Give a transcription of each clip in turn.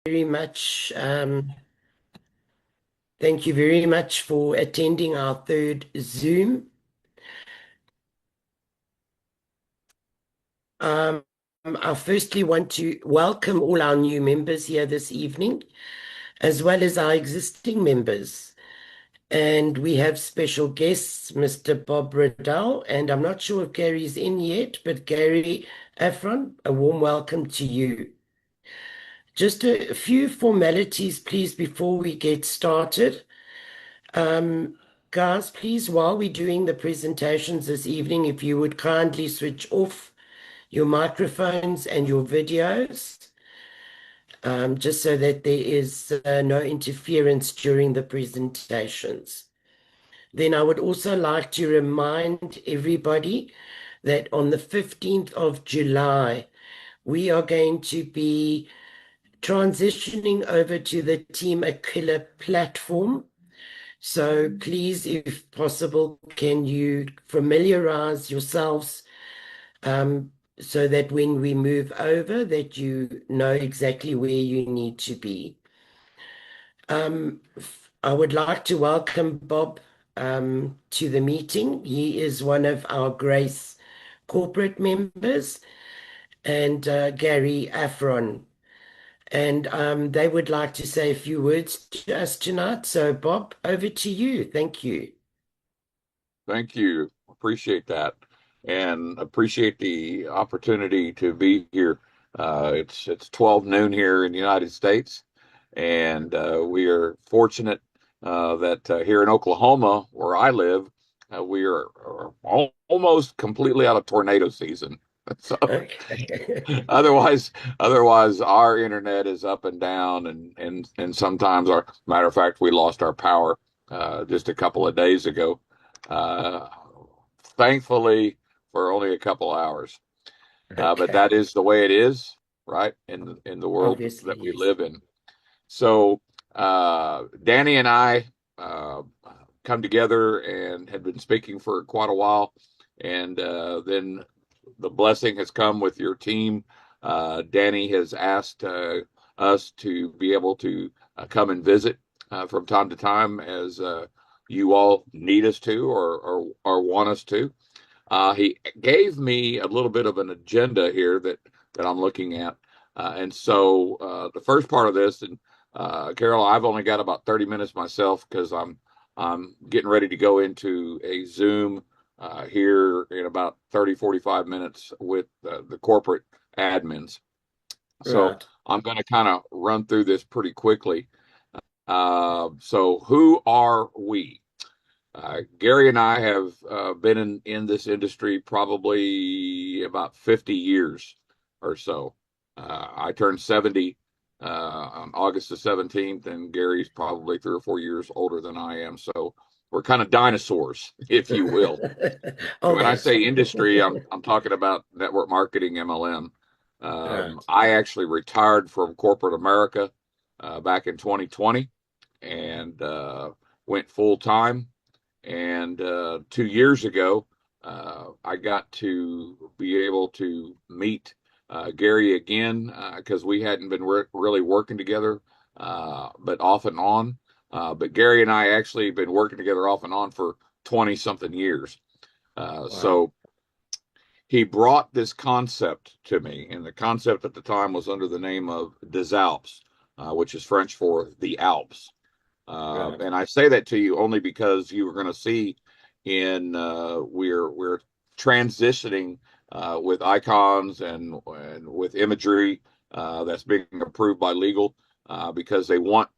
very much. Thank you very much for attending our third Zoom. Um, I firstly want to welcome all our new members here this evening, as well as our existing members. And we have special guests, Mr. Bob Riddell, and I'm not sure if Gary's in yet, but Gary Afron, a warm welcome to you. Just a few formalities, please, before we get started. Um, Guys, please, while we're doing the presentations this evening, if you would kindly switch off your microphones and your videos, just so that there is no interference during the presentations. Then I would also like to remind everybody that on the 15th of July, we are going to be transitioning over to the Team Aquila platform. So please, if possible, can you familiarize yourselves so that when we move over, that you know exactly where you need to be. I would like to welcome Bob to the meeting. He is one of our Grace corporate members, and Gary Afron. And they would like to say a few words to us tonight. So, Bob, over to you. Thank you. Thank you. Appreciate that, and appreciate the opportunity to be here. It's 12 noon here in the United States, and we are fortunate that here in Oklahoma, where I live, we are almost completely out of tornado season. So Okay. otherwise, otherwise our internet is up and down, and sometimes our matter of fact, we lost our power just a couple of days ago. Uh, Thankfully, for only a couple hours. But Okay. that is the way it is, right? In the world Obviously, that we yes. live in. So Danny and I come together and had been speaking for quite a while, and then the blessing has come with your team. Danny has asked us to be able to come and visit from time to time as you all need us to or want us to. He gave me a little bit of an agenda here that I'm looking at, and so the first part of this, and Carol, I've only got about 30 minutes myself because I'm getting ready to go into a Zoom here in about 30-45 minutes with the corporate admins. So Right. I'm going to kind of run through this pretty quickly. So who are we? Gary and I have been in this industry probably about 50 years or so. I turned 70 on August the 17th, and Gary's probably 3 or 4 years older than I am. So we're kind of dinosaurs, if you will. Oh, When I that's say industry, I'm talking about network marketing, MLM. right. I actually retired from corporate America back in 2020 and went full time. And 2 years ago, I got to be able to meet Gary again because we hadn't been really working together, but off and on. But Gary and I actually been working together off and on for 20 something years. Wow. So he brought this concept to me, and the concept at the time was under the name of des Alpes, which is French for the Alps. Right. And I say that to you only because you were going to see in we're transitioning with icons and with imagery that's being approved by legal because they want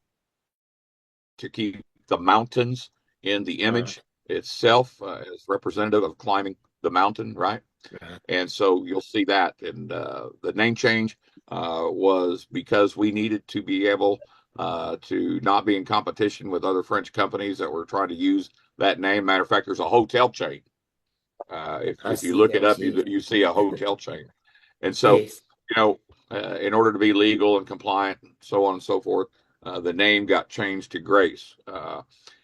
to keep the mountains in the Right. image itself as representative of climbing the mountain, right? Right. And so you'll see that. And the name change was because we needed to be able to not be in competition with other French companies that were trying to use that name. Matter of fact, there's a hotel chain. I If you see look it that. up, Yes. you see a hotel chain. And so, Yes. you know, in order to be legal and compliant, and so on and so forth, the name got changed to Grace.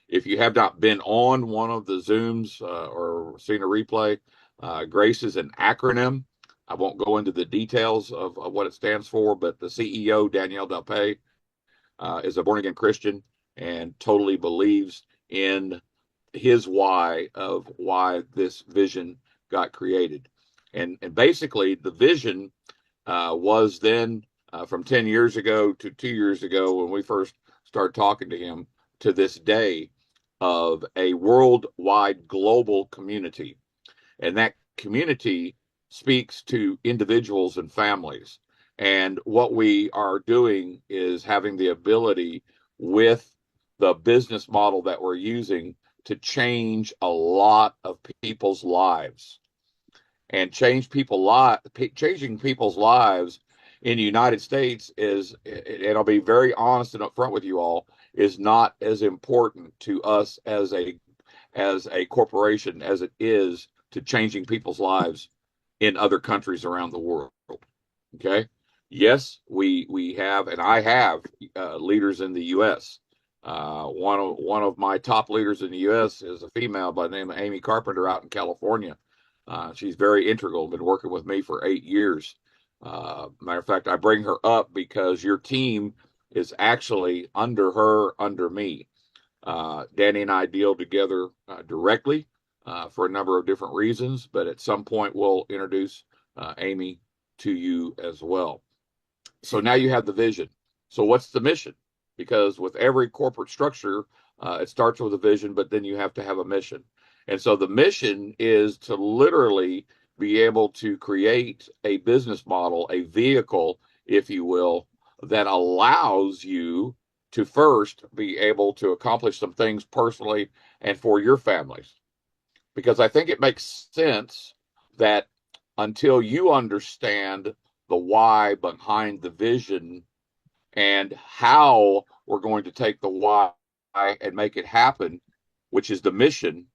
If you have not been on one of the Zooms or seen a replay, Grace is an acronym. I won't go into the details of what it stands for, but the CEO, Danielle Delpay, is a born again Christian and totally believes in his why of why this vision got created. And basically, the vision was then from 10 years ago to 2 years ago when we first started talking to him to this day of a worldwide global community. And that community speaks to individuals and families. And what we are doing is having the ability with the business model that we're using to change a lot of people's lives and changing people's lives in the United States is, and I'll be very honest and upfront with you all, is not as important to us as a corporation as it is to changing people's lives in other countries around the world. Okay. Yes, we have, and I have leaders in the U.S. One of my top leaders in the U.S. is a female by the name of Amy Carpenter out in California. She's very integral, been working with me for 8 years. Matter of fact, I bring her up because your team is actually under her, under me. Danny and I deal together directly for a number of different reasons, but at some point we'll introduce Amy to you as well. So now you have the vision. So what's the mission? Because with every corporate structure, it starts with a vision, but then you have to have a mission. And so the mission is to literally be able to create a business model, a vehicle, if you will, that allows you to first be able to accomplish some things personally and for your families. Because I think it makes sense that until you understand the why behind the vision and how we're going to take the why and make it happen, which is the mission,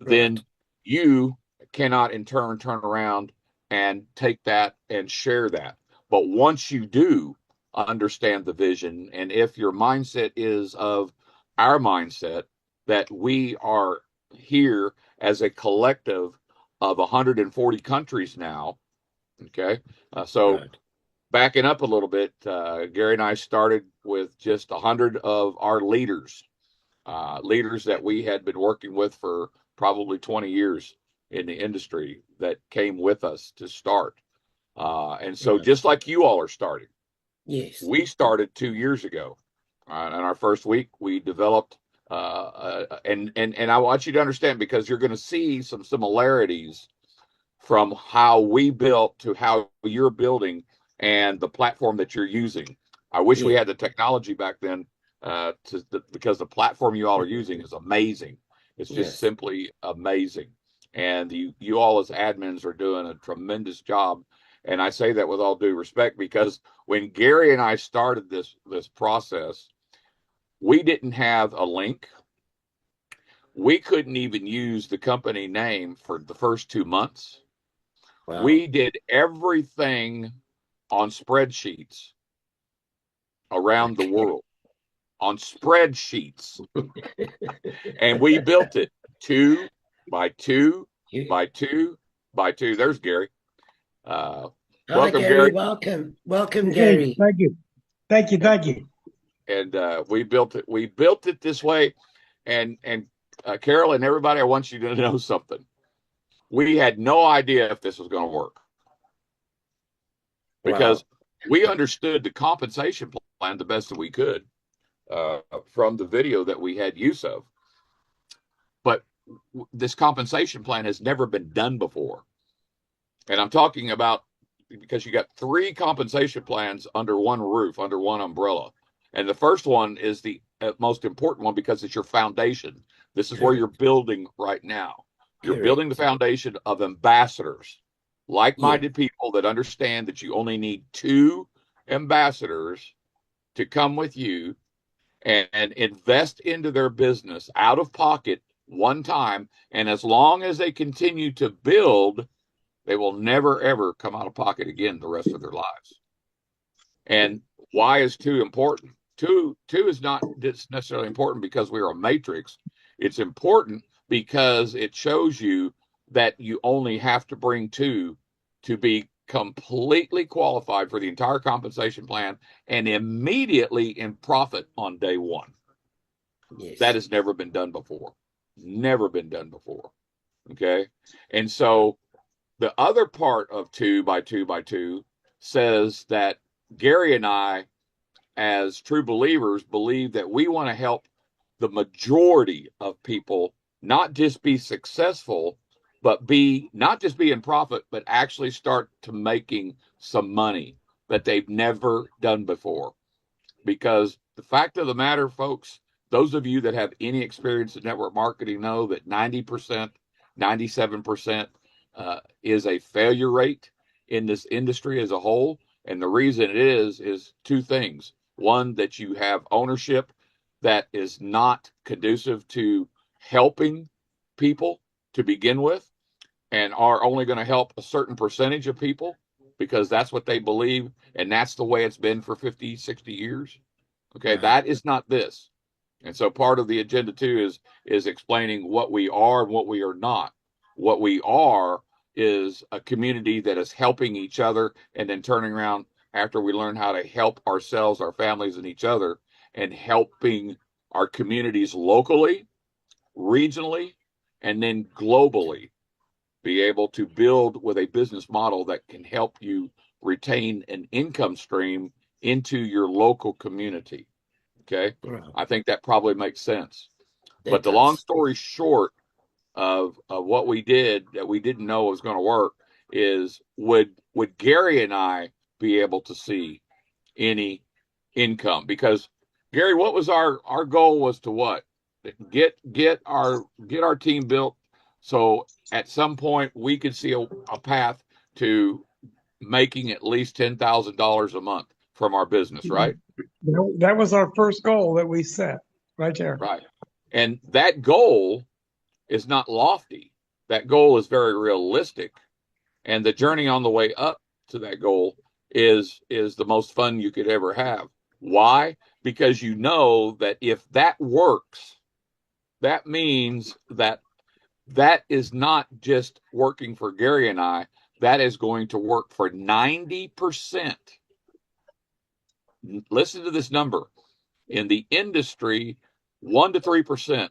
then Right. you cannot in turn turn around and take that and share that. But once you do understand the vision, and if your mindset is of our mindset, that we are here as a collective of 140 countries now, okay? So Right. backing up a little bit, Gary and I started with just 100 of our leaders, leaders that we had been working with for probably 20 years in the industry that came with us to start. And so, Right. just like you all are starting, Yes. we started 2 years ago. In our first week, we developed, and I want you to understand because you're going to see some similarities from how we built to how you're building and the platform that you're using. I wish we Yeah. had the technology back then because the platform you all are using is amazing. It's just Yes. simply amazing. And you all as admins are doing a tremendous job. And I say that with all due respect because when Gary and I started this process, we didn't have a link. We couldn't even use the company name for the first 2 months. Wow. We did everything on spreadsheets around the Okay. world, on spreadsheets. And we built it two by two You. by two by two. There's Gary. Uh, Hi, Welcome, Gary. Gary. Welcome. Welcome, Hey, Gary. thank you. Thank you. Thank you. And we built it. We built it this way. And Carol and everybody, I want you to know something. We had no idea if this was going to work because Wow. we understood the compensation plan the best that we could from the video that we had use of. But this compensation plan has never been done before. And I'm talking about because you got three compensation plans under one roof, under one umbrella. And the first one is the most important one because it's your foundation. This is where you're Correct. building right now. You're building the Correct. foundation of ambassadors, like Yeah. minded people that understand that you only need two ambassadors to come with you and invest into their business out of pocket one time. And as long as they continue to build, they will never, ever come out of pocket again the rest of their lives. And why is two important? Two is not necessarily important because we're a matrix. It's important because it shows you that you only have to bring two to be completely qualified for the entire compensation plan and immediately in profit on day one. Yes. That has never been done before. Never been done before. Okay. And so the other part of 2x2x2 says that Gary and I, as true believers, believe that we want to help the majority of people not just be successful, but be not just be in profit, but actually start to making some money that they've never done before. Because the fact of the matter, folks, those of you that have any experience in network marketing know that 90%, 97% is a failure rate in this industry as a whole. And the reason it is two things. One, that you have ownership that is not conducive to helping people to begin with and are only going to help a certain percentage of people because that's what they believe. And that's the way it's been for 50, 60 years. Okay, Right. that is not this. And so part of the agenda too is explaining what we are and what we are not. What we are is a community that is helping each other and then turning around after we learn how to help ourselves, our families, and each other, and helping our communities locally, regionally, and then globally be able to build with a business model that can help you retain an income stream into your local community. Okay. Right. I think that probably makes sense. That But the long does. story short of what we did that we didn't know was going to work is would Gary and I be able to see any income? Because Gary, what was our goal was to what? Get our team built so at some point we could see a path to making at least $10,000 a month from our business, right? That was our first goal that we set right there. Right. And that goal is not lofty. That goal is very realistic. And the journey on the way up to that goal is the most fun you could ever have. Why? Because you know that if that works, that means that that is not just working for Gary and I, that is going to work for 90%. Listen to this number. In the industry, 1 to 3%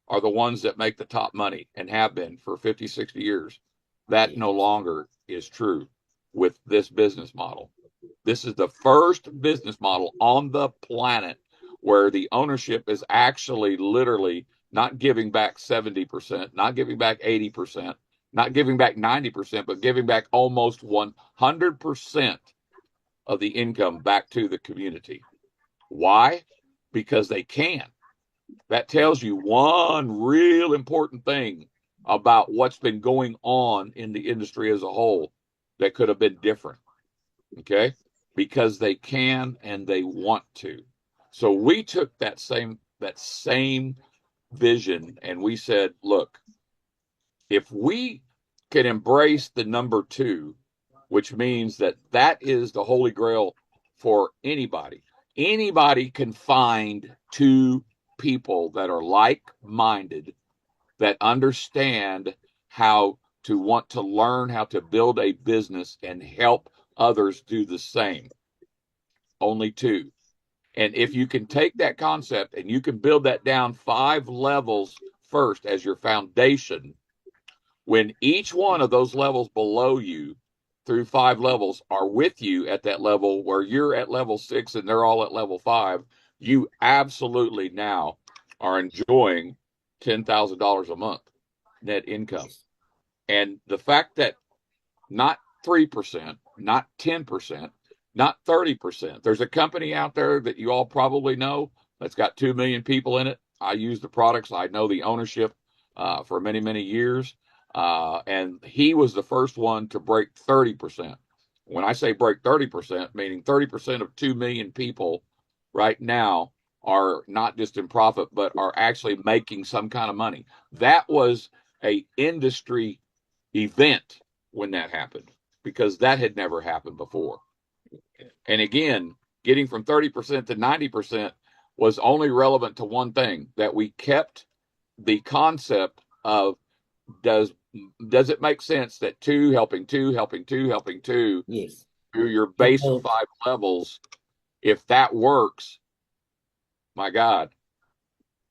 are the ones that make the top money and have been for 50, 60 years. That no longer is true with this business model. This is the first business model on the planet where the ownership is actually literally not giving back 70%, not giving back 80%, not giving back 90%, but giving back almost 100% of the income back to the community. Why? Because they can. That tells you one real important thing about what's been going on in the industry as a whole that could have been different. Okay? Because they can and they want to. So we took that same vision and we said, look, if we can embrace the number 2, which means that that is the holy grail for anybody. Anybody can find 2 people that are like-minded, that understand how to want to learn how to build a business and help others do the same. Only 2. And if you can take that concept and you can build that down 5 levels first as your foundation, when each one of those levels below you through 5 levels are with you at that level where you're at level 6 and they're all at level 5, you absolutely now are enjoying $10,000 a month net income. And the fact that not 3%, not 10%, not 30%. There's a company out there that you all probably know that's got 2 million people in it. I use the products. I know the ownership for many, many years. And he was the first one to break 30%. When I say break 30%, meaning 30% of 2 million people right now are not just in profit, but are actually making some kind of money. That was a industry event when that happened because that had never happened before. And again, getting from 30% to 90% was only relevant to one thing, that we kept the concept of, does does it make sense that two helping two, helping two, helping two Yes. through your It base of builds. 5 levels, if that works, my God,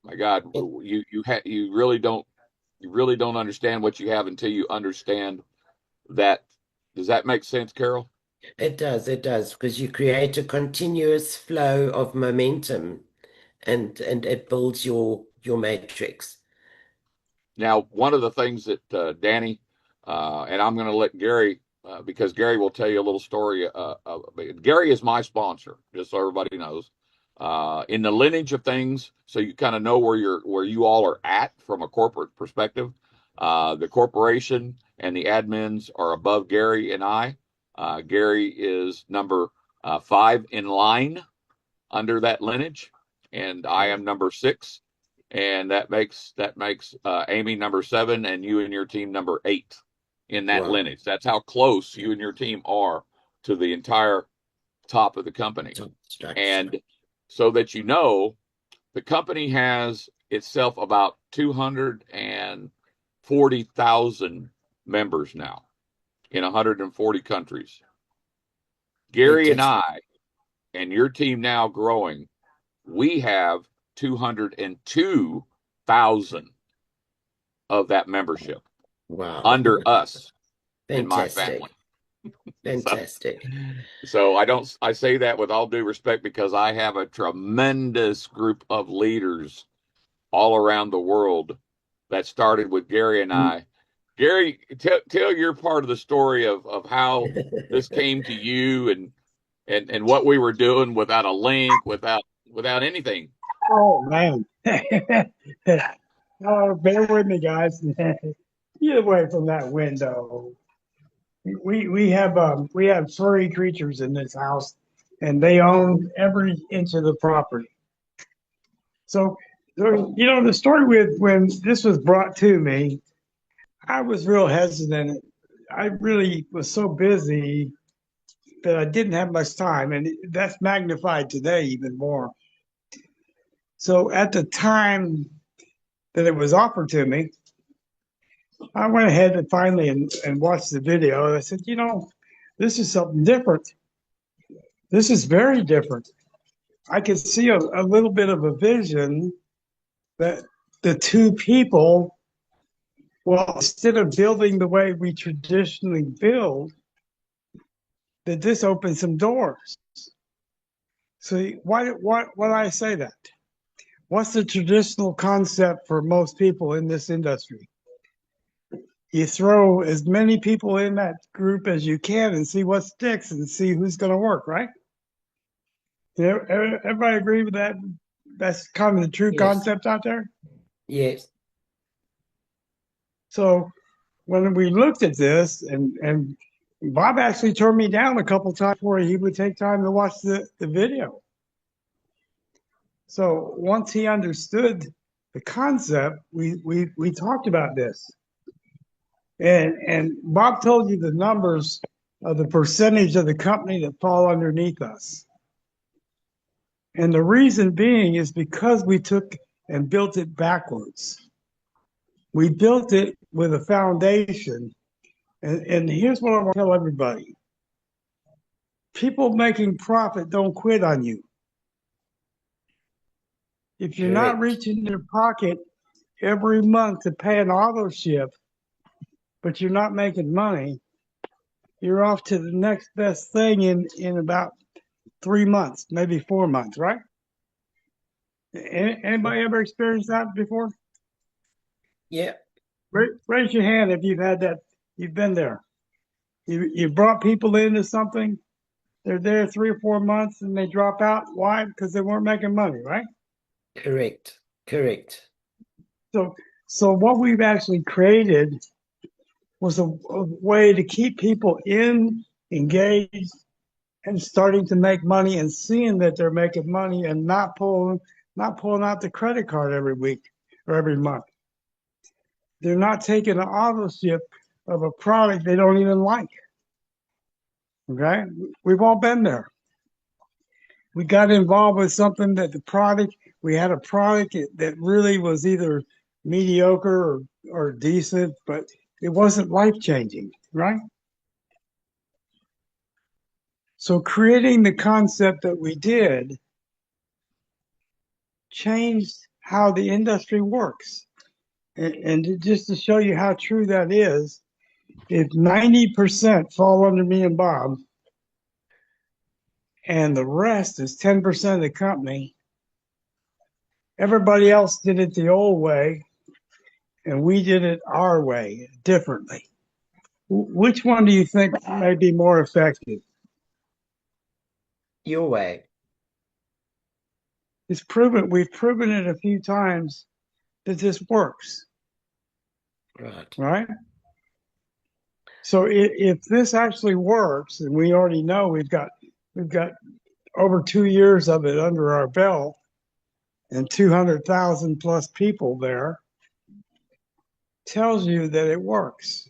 my God, It, you really don't understand what you have until you understand that. Does that make sense, Carol? it does, because you create a continuous flow of momentum and it builds your matrix. Now, one of the things that Danny, and I'm going to let Gary, because Gary will tell you a little story. Gary is my sponsor, just so everybody knows. In the lineage of things, so you kind of know where you all are at from a corporate perspective. The corporation and the admins are above Gary and I. Gary is number 5 in line under that lineage, and I Okay. am number 6, and that makes Amy number 7, and you and your team number 8 in that Wow. lineage. That's how close you and your team are to the entire top of the company. Top structure. And so that you know, the company has itself about 240,000 members now in 140 countries. Gary and Fantastic. I and your team now growing, we have 202,000 of that membership Wow. under us in my Fantastic. family. So, Fantastic. I say that with all due respect because I have a tremendous group of leaders all around the world that started with Gary and I. Gary, tell your part of the story of how this came to you and what we were doing without a link, without anything. Oh man. Oh, bear with me, guys. Get away from that window. We have furry creatures in this house, and they own every inch of the property. So, the story with when this was brought to me, I was real hesitant. I really was so busy that I didn't have much time, and that's magnified today even more. So at the time that it was offered to me, I went ahead and finally and watched the video. And I said, this is something different. This is very different. I could see a little bit of a vision that the two people, well, instead of building the way we traditionally build, that this opens some doors. So why do I say that? What's the traditional concept for most people in this industry? You throw as many people in that group as you can and see what sticks and see who's going to work, right? Everybody agree with that? That's kind of the true Yes. concept out there. Yes. So when we looked at this, and Bob actually turned me down a couple times before he would take time to watch the video. So once he understood the concept, we talked about this. And Bob told you the numbers of the percentage of the company that fall underneath us. And the reason being is because we took and built it backwards. We built it with a foundation. And here's what I want to tell everybody. People making profit don't quit on you. If you're not Correct. reaching your pocket every month to pay an auto ship, but you're not making money, you're off to the next best thing in about 3 months, maybe 4 months, right? Anybody ever experienced that before? Yeah. Raise your hand if you've had that. You've been there. You brought people into something. They're there 3 or 4 months and they drop out. Why? Because they weren't making money, right? Correct. Correct. So, so what we've actually created was a way to keep people engaged, and starting to make money and seeing that they're making money and not pulling out the credit card every week or every month. They're not taking an ownership of a product they don't even like. Okay, we've all been there. We got involved with something that we had a product that really was either mediocre or decent, but It wasn't life-changing, right? So creating the concept that we did changed how the industry works. And just to show you how true that is, if 90% fall under me and Bob, and the rest is 10% of the company, everybody else did it the old way, and we did it our way, differently. Which one do you think may be more effective? Your way. It's proven, we've proven it a few times that this works, Right. right? So if this actually works, and we already know we've got over 2 years of it under our belt and 200,000 plus people there, tells you that it works.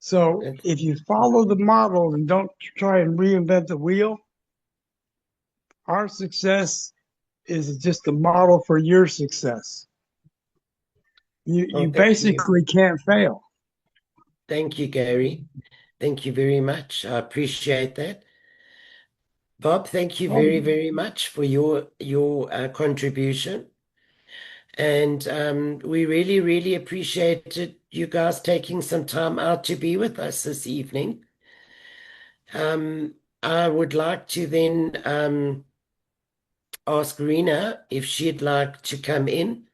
So That's, if you follow the model and don't try and reinvent the wheel, our success is just a model for your success. You well, thank you. basically can't fail. Thank you, Gary. Thank you very much. I appreciate that. Bob, thank you very, very much for your contribution. And we really, really appreciated you guys taking some time out to be with us this evening. I would like to then ask Rena if she'd like to come in.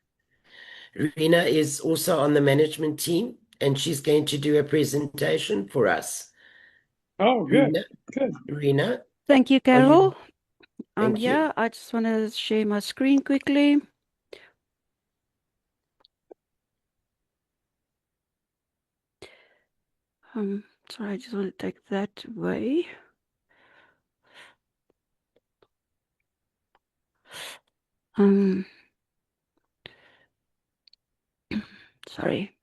Rena is also on the management team, and she's going to do a presentation for us. Oh, good, Rena, good. Rena, Thank you, are you? Carol. Thank you. I just want to share my screen quickly. Sorry, I just want to take that away. Sorry.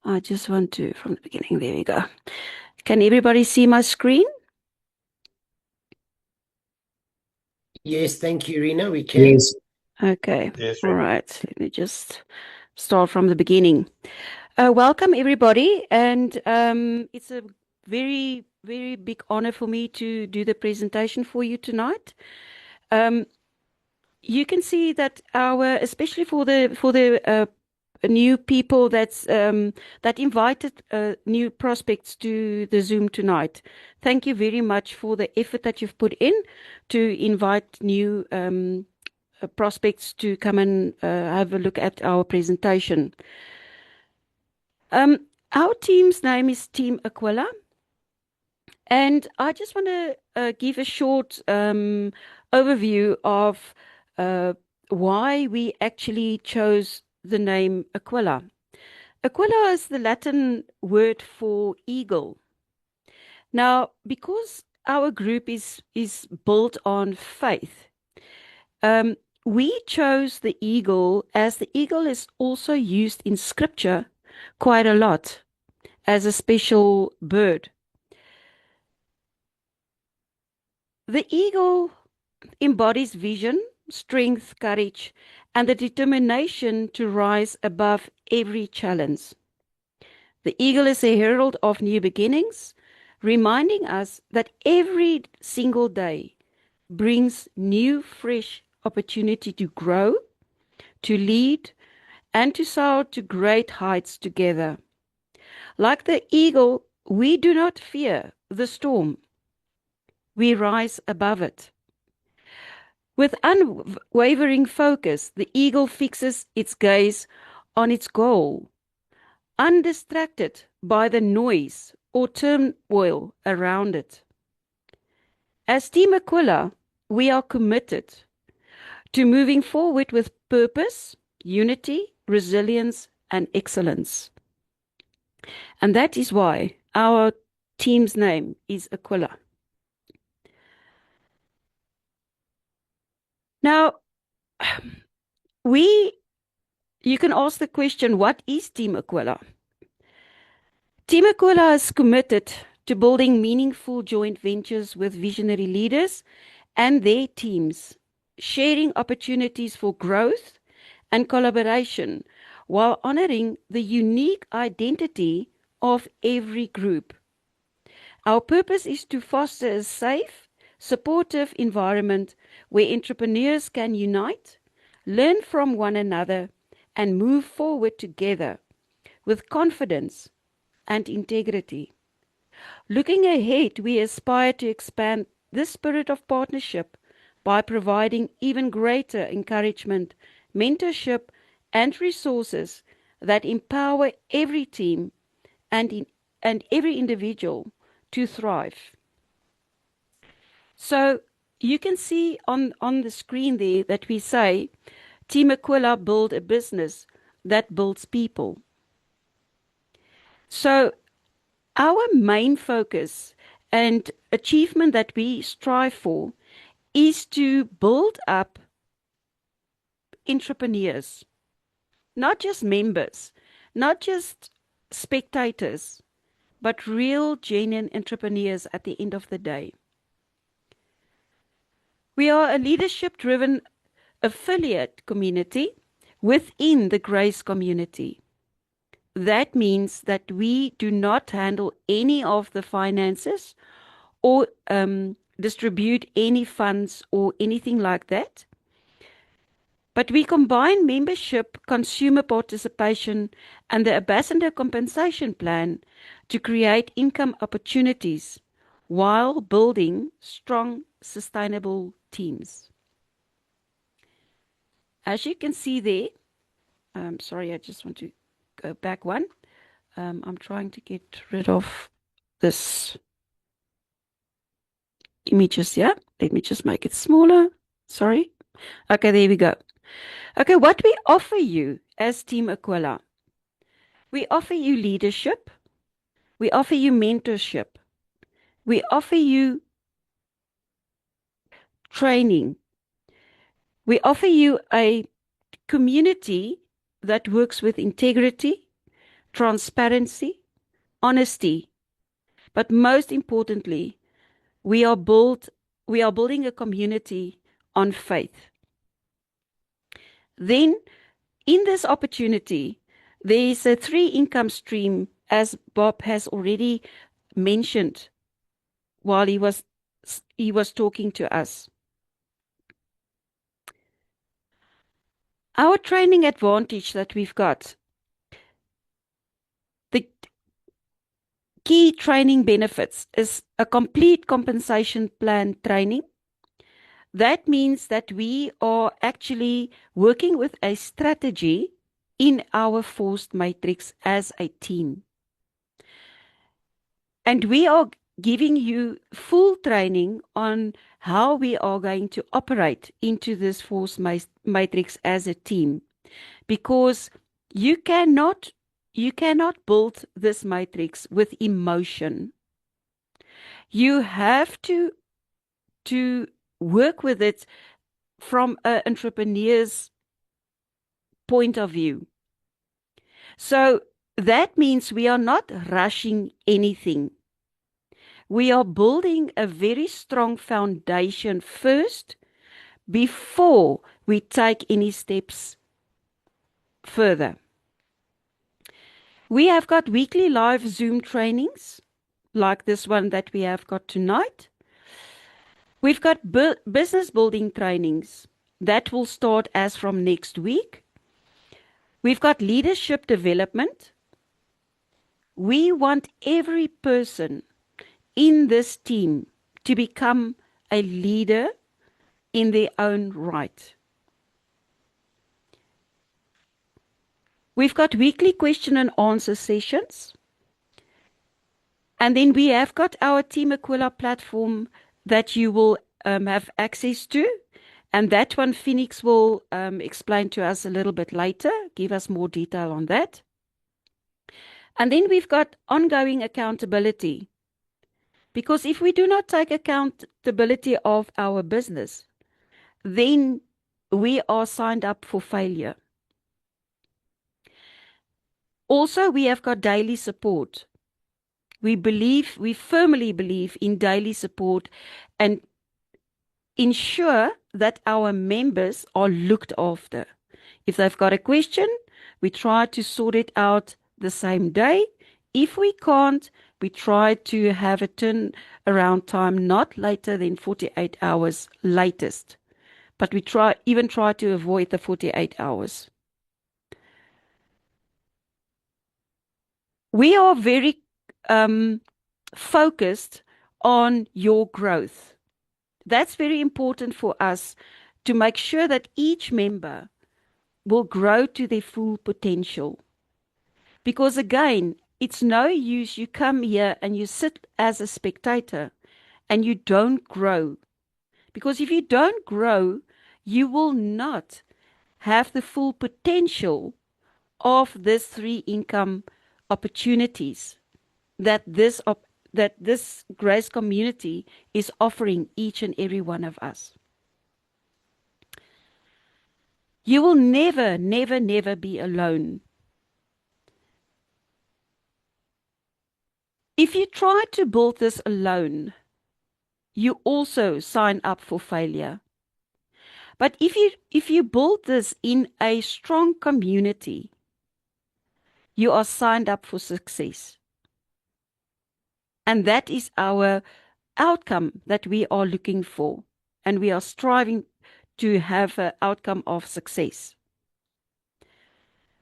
I just want to, from the beginning, there we go. Can everybody see my screen? Yes, thank you, Rena. We can. Yes. Okay. Yes, All right. Let me just start from the beginning. Welcome, everybody. And it's a very, very big honor for me to do the presentation for you tonight. You can see that especially for the new people that invited new prospects to the Zoom tonight. Thank you very much for the effort that you've put in to invite new prospects to come and have a look at our presentation. Our team's name is Team Aquila, and I just want to give a short overview of why we actually chose the name Aquila. Aquila is the Latin word for eagle. Now, because our group is built on faith, we chose the eagle as the eagle is also used in scripture quite a lot as a special bird. The eagle embodies vision, strength, courage, and the determination to rise above every challenge. The eagle is a herald of new beginnings, reminding us that every single day brings new, fresh opportunity to grow, to lead, and to soar to great heights together. Like the eagle, we do not fear the storm. We rise above it. With unwavering focus, the eagle fixes its gaze on its goal, undistracted by the noise or turmoil around it. As Team Aquila, we are committed to moving forward with purpose, unity, resilience, and excellence. And that is why our team's name is Aquila. Now, you can ask the question, what is Team Aquila? Team Aquila is committed to building meaningful joint ventures with visionary leaders and their teams, sharing opportunities for growth and collaboration while honoring the unique identity of every group. Our purpose is to foster a safe, supportive environment where entrepreneurs can unite, learn from one another, and move forward together with confidence and integrity. Looking ahead, we aspire to expand this spirit of partnership by providing even greater encouragement, mentorship, and resources that empower every team and every individual to thrive. So you can see on the screen there that we say, Team Aquila build a business that builds people. So our main focus and achievement that we strive for is to build up entrepreneurs, not just members, not just spectators, but real, genuine entrepreneurs at the end of the day. We are a leadership-driven affiliate community within the Grace community. That means that we do not handle any of the finances or distribute any funds or anything like that. But we combine membership, consumer participation, and the ambassador compensation plan to create income opportunities while building strong, sustainable teams. As you can see there, sorry, I just want to go back one. I'm trying to get rid of this images here. Let me just make it smaller. Sorry. Okay, there we go. Okay, what we offer you as Team Aquila, we offer you leadership, we offer you mentorship, we offer you training, we offer you a community that works with integrity, transparency, honesty, but most importantly, we are building a community on faith. Then, in this opportunity, there is a 3 income stream, as Bob has already mentioned while he was talking to us. Our training advantage that we've got, the key training benefits is a complete compensation plan training. That means that we are actually working with a strategy in our forced matrix as a team. And we are giving you full training on how we are going to operate into this force matrix as a team, because you cannot build this matrix with emotion. You have to work with it from an entrepreneur's point of view. So that means we are not rushing anything. We are building a very strong foundation first before we take any steps further. We have got weekly live Zoom trainings like this one that we have got tonight. We've got business building trainings that will start as from next week. We've got leadership development. We want every person in this team to become a leader in their own right. We've got weekly question and answer sessions. And then we have got our Team Aquila platform that you will have access to. And that one Phoenix will explain to us a little bit later, give us more detail on that. And then we've got ongoing accountability. Because if we do not take accountability of our business, then we are signed up for failure. Also, we have got daily support. We firmly believe in daily support and ensure that our members are looked after. If they've got a question, we try to sort it out the same day. If we can't, we try to have a turnaround time not later than 48 hours latest. But we try to avoid the 48 hours. We are very focused on your growth. That's very important for us to make sure that each member will grow to their full potential. Because again, it's no use you come here and you sit as a spectator and you don't grow. Because if you don't grow, you will not have the full potential of these 3 income opportunities that this Grace community is offering each and every one of us. You will never, never, never be alone. If you try to build this alone, you also sign up for failure. But if you build this in a strong community, you are signed up for success. And that is our outcome that we are looking for. And we are striving to have an outcome of success.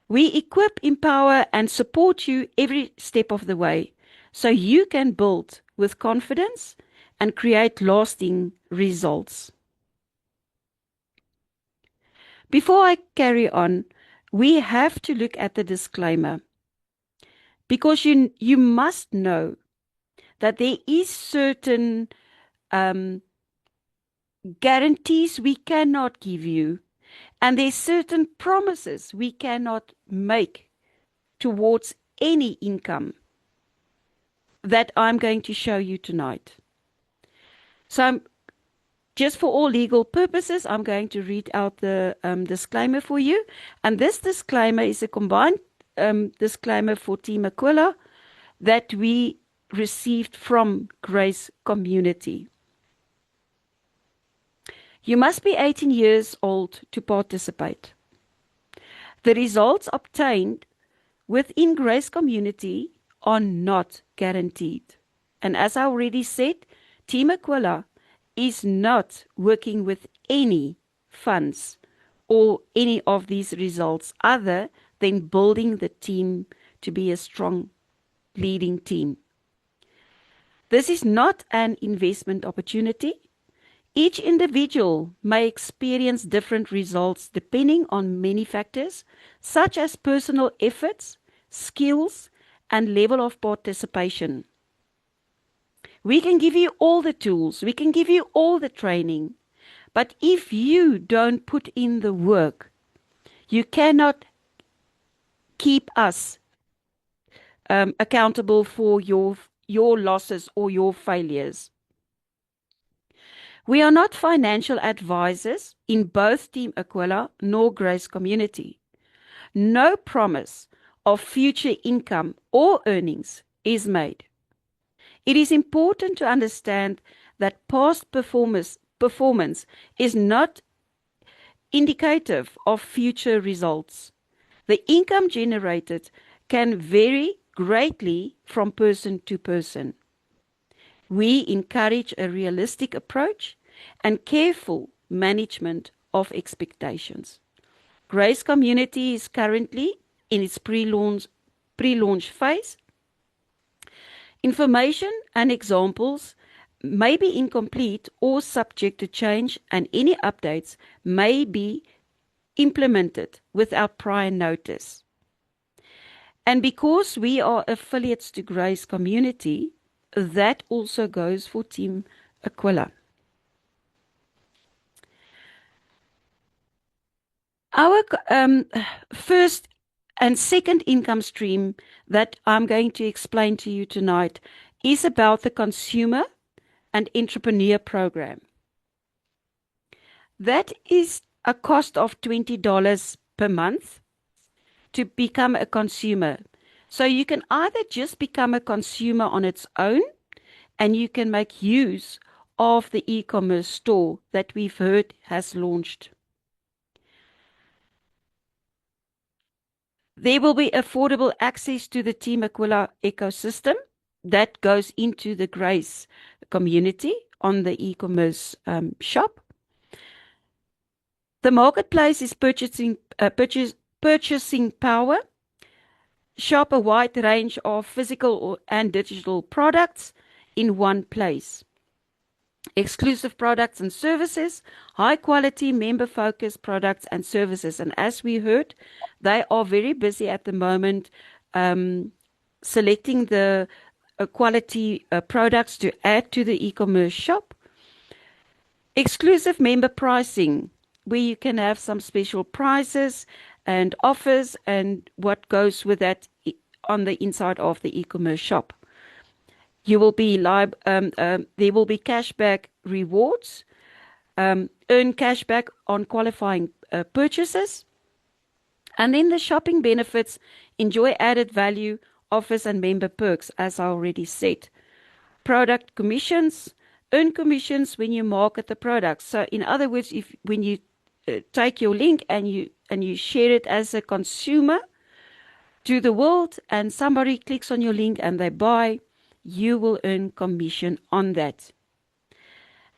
We equip, empower, and support you every step of the way so you can build with confidence and create lasting results. Before I carry on, we have to look at the disclaimer, because you must know that there is certain guarantees we cannot give you, and there's certain promises we cannot make towards any income that I'm going to show you tonight. So just for all legal purposes, I'm going to read out the disclaimer for you. And this disclaimer is a combined disclaimer for Team Aquila that we received from Grace Community. You must be 18 years old to participate. The results obtained within Grace Community are not guaranteed. And as I already said, Team Aquila is not working with any funds or any of these results other than building the team to be a strong leading team. This is not an investment opportunity. Each individual may experience different results depending on many factors, such as personal efforts, skills, and level of participation. We can give you all the tools, we can give you all the training, but if you don't put in the work, you cannot keep us accountable for your losses or your failures. We are not financial advisors in both Team Aquila nor Grace Community. No promise of future income or earnings is made. It is important to understand that past performance is not indicative of future results. The income generated can vary greatly from person to person. We encourage a realistic approach and careful management of expectations. Grace Community is currently in its pre-launch phase. Information and examples may be incomplete or subject to change, and any updates may be implemented without prior notice. And because we are affiliates to Grace Community, that also goes for Team Aquila. Our first and second income stream that I'm going to explain to you tonight is about the consumer and entrepreneur program. That is a cost of $20 per month to become a consumer. So you can either just become a consumer on its own, and you can make use of the e-commerce store that we've heard has launched. There will be affordable access to the Team Aquila ecosystem that goes into the Grace community on the e-commerce shop. The marketplace is purchasing power. Shop a wide range of physical and digital products in one place. Exclusive products and services, high quality member focused products and services. And as we heard, they are very busy at the moment selecting the quality products to add to the e-commerce shop. Exclusive member pricing, where you can have some special prices and offers and what goes with that on the inside of the e-commerce shop. You will be there will be cashback rewards, earn cashback on qualifying purchases, and then the shopping benefits, enjoy added value, offers and member perks, as I already said. Product commissions, earn commissions when you market the product. So in other words, when you take your link and you share it as a consumer to the world and somebody clicks on your link and they buy, you will earn commission on that.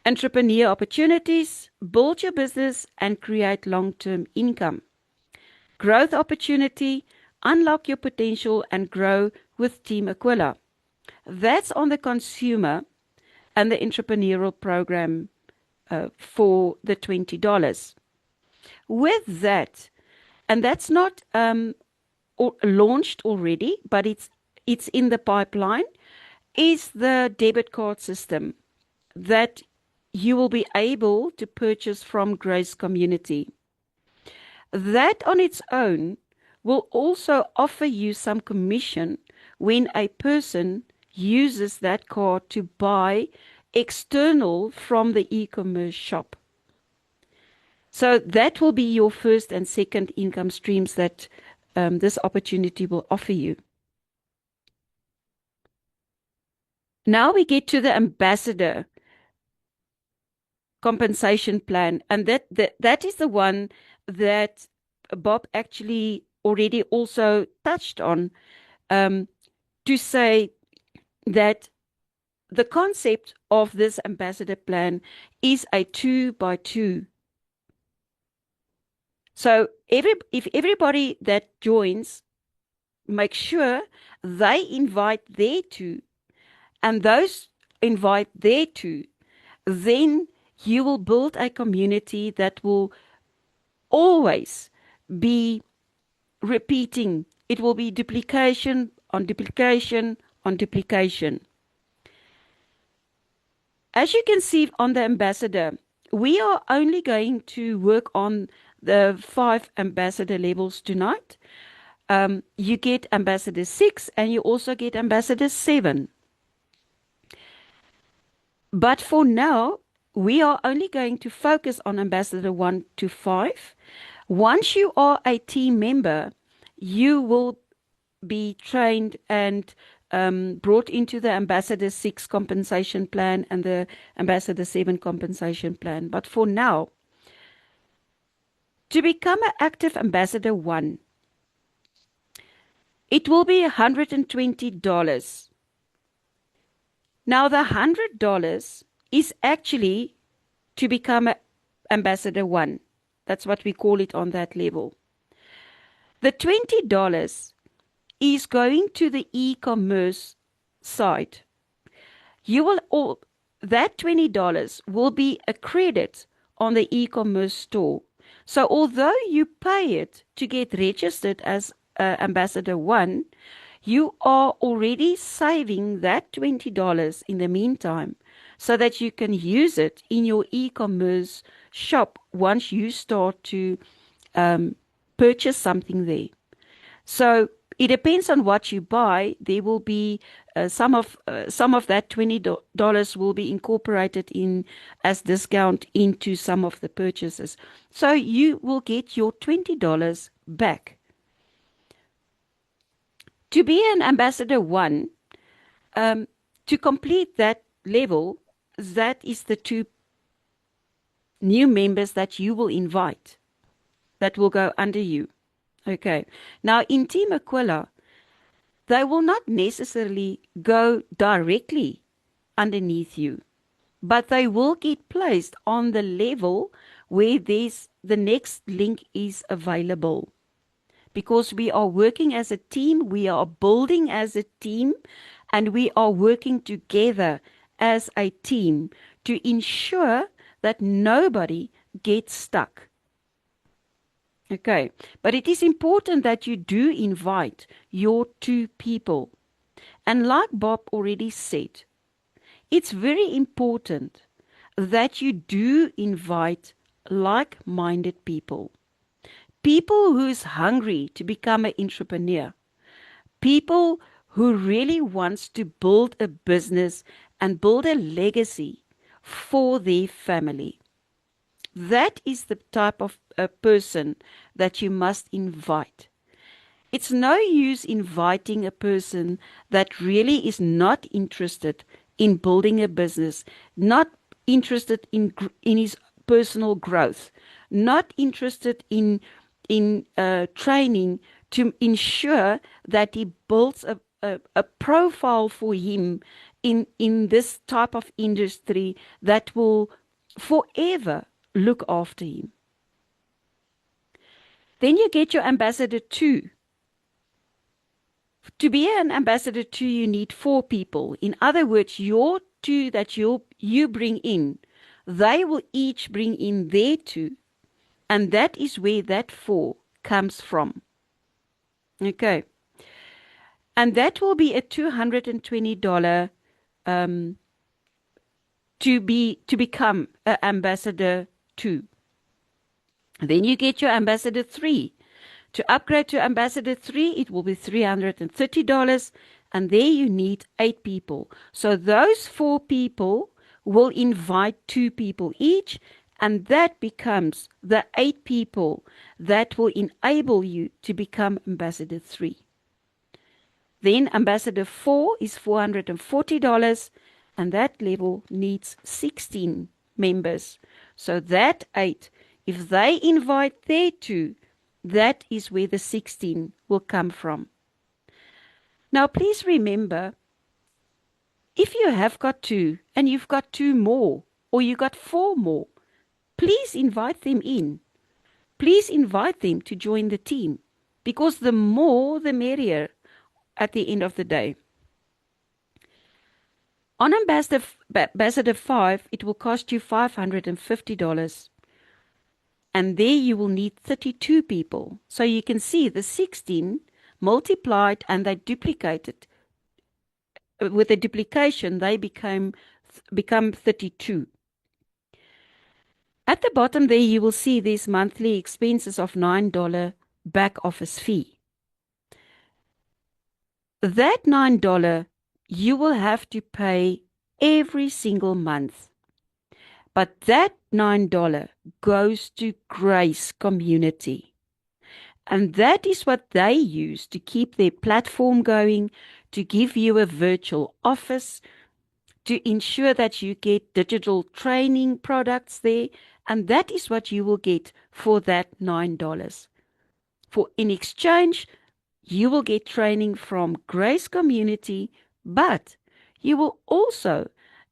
Entrepreneur opportunities, build your business and create long-term income. Growth opportunity, unlock your potential and grow with Team Aquila. That's on the consumer and the entrepreneurial program for the $20. With that, and that's not launched already, but it's in the pipeline, is the debit card system that you will be able to purchase from Grace Community. That on its own will also offer you some commission when a person uses that card to buy external from the e-commerce shop. So that will be your first and second income streams that this opportunity will offer you. Now we get to the ambassador compensation plan, and that is the one that Bob actually already also touched on, to say that the concept of this ambassador plan is a 2x2. So if everybody that joins, make sure they invite their two, and those invite their two, then you will build a community that will always be repeating. It will be duplication on duplication on duplication. As you can see on the ambassador, we are only going to work on the 5 ambassador levels tonight. You get ambassador 6 and you also get ambassador 7. But for now, we are only going to focus on ambassador 1 to 5. Once you are a team member, you will be trained and brought into the ambassador 6 compensation plan and the ambassador 7 compensation plan. But for now, to become an active ambassador 1, it will be $120. Now, the $100 is actually to become an ambassador 1. That's what we call it on that level. The $20 is going to the e-commerce side. That $20 will be a credit on the e-commerce store. So although you pay it to get registered as ambassador 1, you are already saving that $20 in the meantime so that you can use it in your e-commerce shop once you start to purchase something there. So it depends on what you buy. There will be some of that $20 will be incorporated in as discount into some of the purchases. So you will get your $20 back. To be an ambassador 1, to complete that level, that is the 2 new members that you will invite that will go under you. Okay. Now, in Team Aquila, they will not necessarily go directly underneath you, but they will get placed on the level where the next link is available. Because we are working as a team, we are building as a team, and we are working together as a team to ensure that nobody gets stuck. Okay, but it is important that you do invite your two people. And like Bob already said, it's very important that you do invite like-minded people. People who's hungry to become an entrepreneur. People who really wants to build a business and build a legacy for their family. That is the type of a person that you must invite. It's no use inviting a person that really is not interested in building a business, not interested in his personal growth, not interested in training to ensure that he builds a profile for him in this type of industry that will forever look after him. Then you get your ambassador 2. To be an ambassador 2, you need 4 people. In other words, your 2 that you bring in, they will each bring in their 2. And that is where that 4 comes from. Okay. And that will be a $220 to become an ambassador 2. Then you get your ambassador 3. To upgrade to ambassador 3, it will be $330, and there you need 8 people. So those 4 people will invite 2 people each, and that becomes the 8 people that will enable you to become ambassador 3. Then ambassador 4 is $440, and that level needs 16 members. So that 8, if they invite their 2, that is where the 16 will come from. Now, please remember, if you have got 2 and you've got 2 more, or you got 4 more, please invite them in. Please invite them to join the team, because the more, the merrier at the end of the day. On Ambassador 5, it will cost you $550. And there you will need 32 people. So you can see the 16 multiplied and they duplicated. With the duplication, they become 32. At the bottom there, you will see these monthly expenses of $9 back office fee. That $9 you will have to pay every single month. But that $9 goes to Grace Community. And that is what they use to keep their platform going, to give you a virtual office, to ensure that you get digital training products there. And that is what you will get for that $9. In exchange, you will get training from Grace Community, but you will also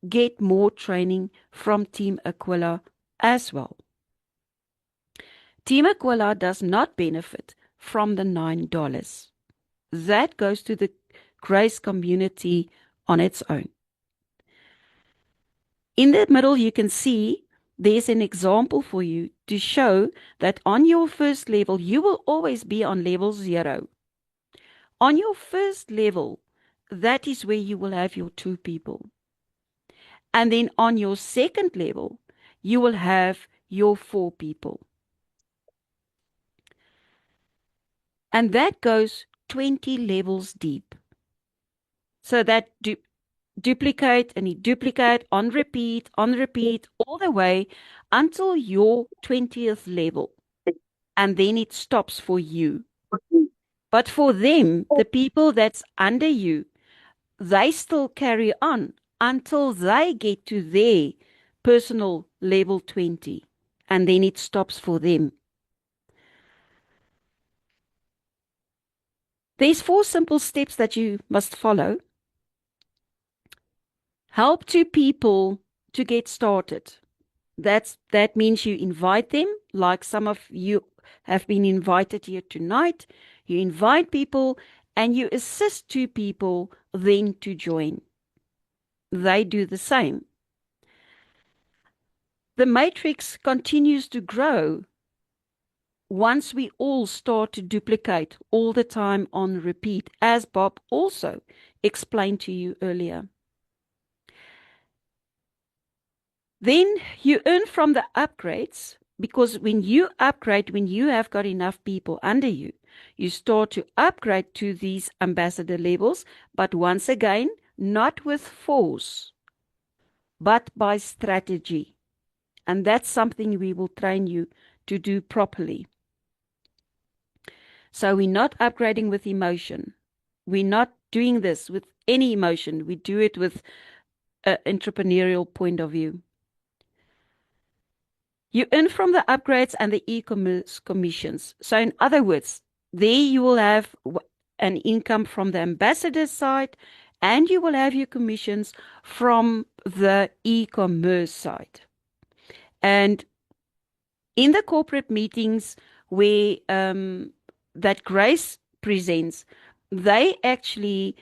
get more training from Team Aquila as well. Team Aquila does not benefit from the $9. That goes to the Grace Community on its own. In the middle, you can see there's an example for you to show that on your first level, you will always be on level 0. On your first level, that is where you will have your 2 people. And then on your second level, you will have your 4 people. And that goes 20 levels deep. So that duplicate and you duplicate on repeat, all the way until your 20th level. And then it stops for you. But for them, the people that's under you, they still carry on until they get to their personal level 20. And then it stops for them. There's 4 simple steps that you must follow. Help 2 people to get started. That means you invite them, like some of you have been invited here tonight. You invite people and you assist 2 people then to join. They do the same. The matrix continues to grow once we all start to duplicate all the time on repeat, as Bob also explained to you earlier. Then you earn from the upgrades, because when you upgrade, when you have got enough people under you, you start to upgrade to these ambassador levels, but once again, not with force, but by strategy. And that's something we will train you to do properly. So we're not upgrading with emotion. We're not doing this with any emotion. We do it with an entrepreneurial point of view. You earn from the upgrades and the e-commerce commissions. So in other words, there you will have an income from the ambassador side, and you will have your commissions from the e-commerce side. And in the corporate meetings where that Grace presents, they actually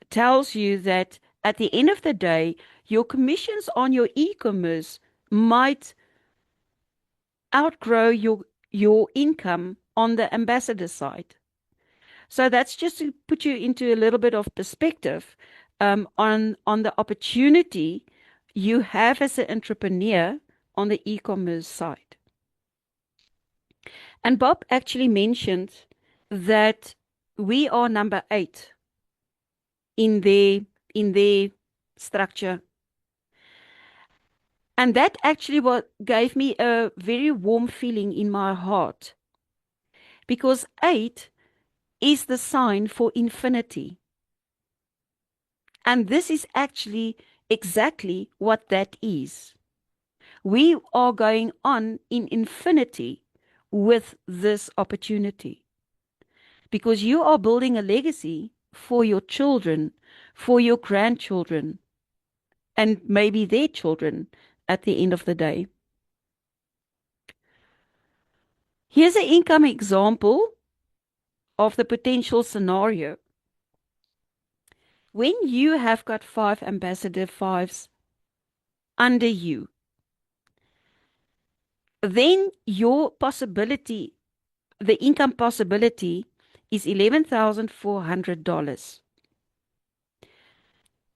tells you that at the end of the day, your commissions on your e-commerce might outgrow your income on the ambassador side. So that's just to put you into a little bit of perspective on the opportunity you have as an entrepreneur on the e-commerce side. And Bob actually mentioned that we are number 8 in their structure. And that actually what gave me a very warm feeling in my heart, because 8 is the sign for infinity. And this is actually exactly what that is. We are going on in infinity with this opportunity, because you are building a legacy for your children, for your grandchildren, and maybe their children at the end of the day. Here's an income example of the potential scenario. When you have got 5 ambassador 5s under you, then your possibility, the income possibility, is $11,400.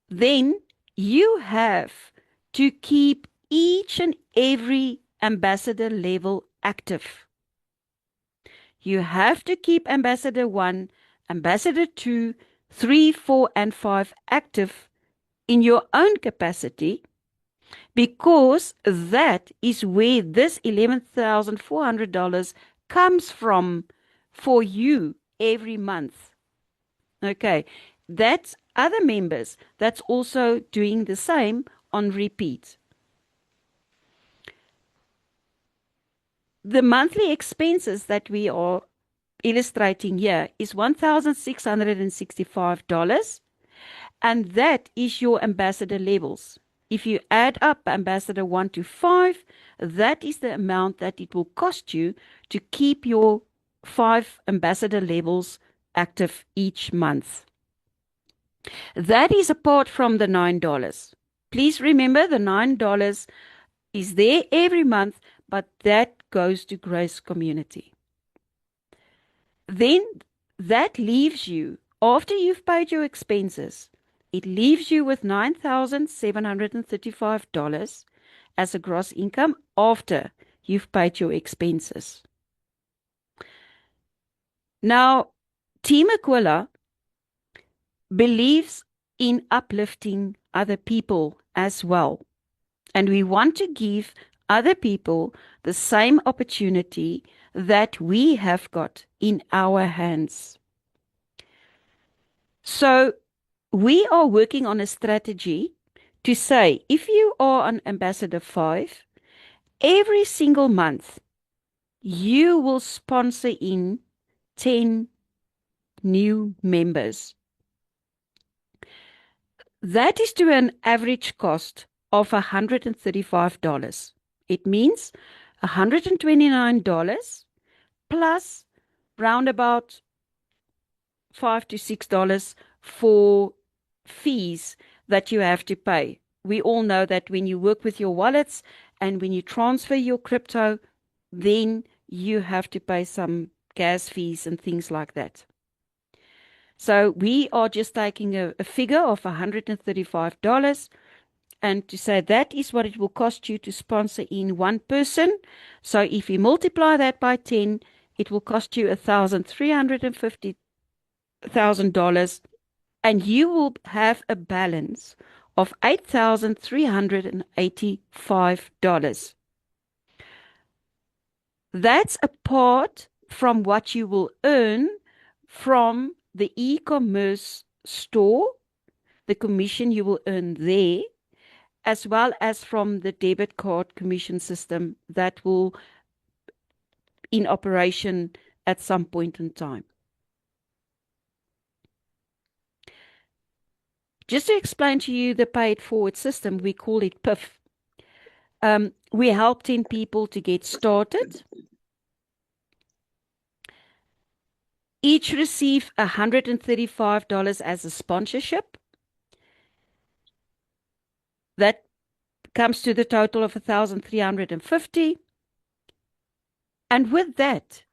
Then you have to keep each and every ambassador level active. You have to keep ambassador 1, ambassador 2, 3, 4, and 5 active in your own capacity, because that is where this $11,400 comes from for you every month. Okay, that's other members that's also doing the same on repeat. The monthly expenses that we are illustrating here is $1,665, and that is your ambassador levels. If you add up ambassador 1 to 5, that is the amount that it will cost you to keep your 5 ambassador levels active each month. That is apart from the $9. Please remember, the $9 is there every month, but that goes to Grace Community. Then that leaves you, after you've paid your expenses, it leaves you with $9,735 as a gross income after you've paid your expenses. Now, Team Aquila believes in uplifting other people as well. And we want to give other people the same opportunity that we have got in our hands. So we are working on a strategy to say, if you are an ambassador 5, every single month you will sponsor in 10 new members. That is to an average cost of $135. It means $129 plus roundabout $5 to $6 for fees that you have to pay. We all know that when you work with your wallets and when you transfer your crypto, then you have to pay some gas fees and things like that. So we are just taking a figure of $135 and to say that is what it will cost you to sponsor in one person. So if you multiply that by 10, it will cost you $1,350,000 and you will have a balance of $8,385. That's apart from what you will earn from the e-commerce store, the commission you will earn there, as well as from the debit card commission system that will in operation at some point in time. Just to explain to you the paid forward system, we call it PIF. We help 10 people to get started. Each receive $135 as a sponsorship. That comes to the total of $1,350. And with that,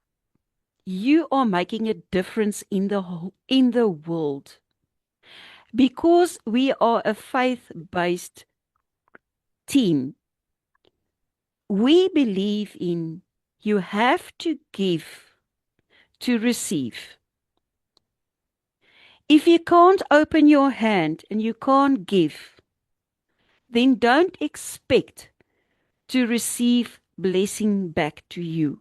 you are making a difference in the world. Because we are a faith-based team, we believe in you have to give to receive. If you can't open your hand and you can't give, then don't expect to receive blessing back to you.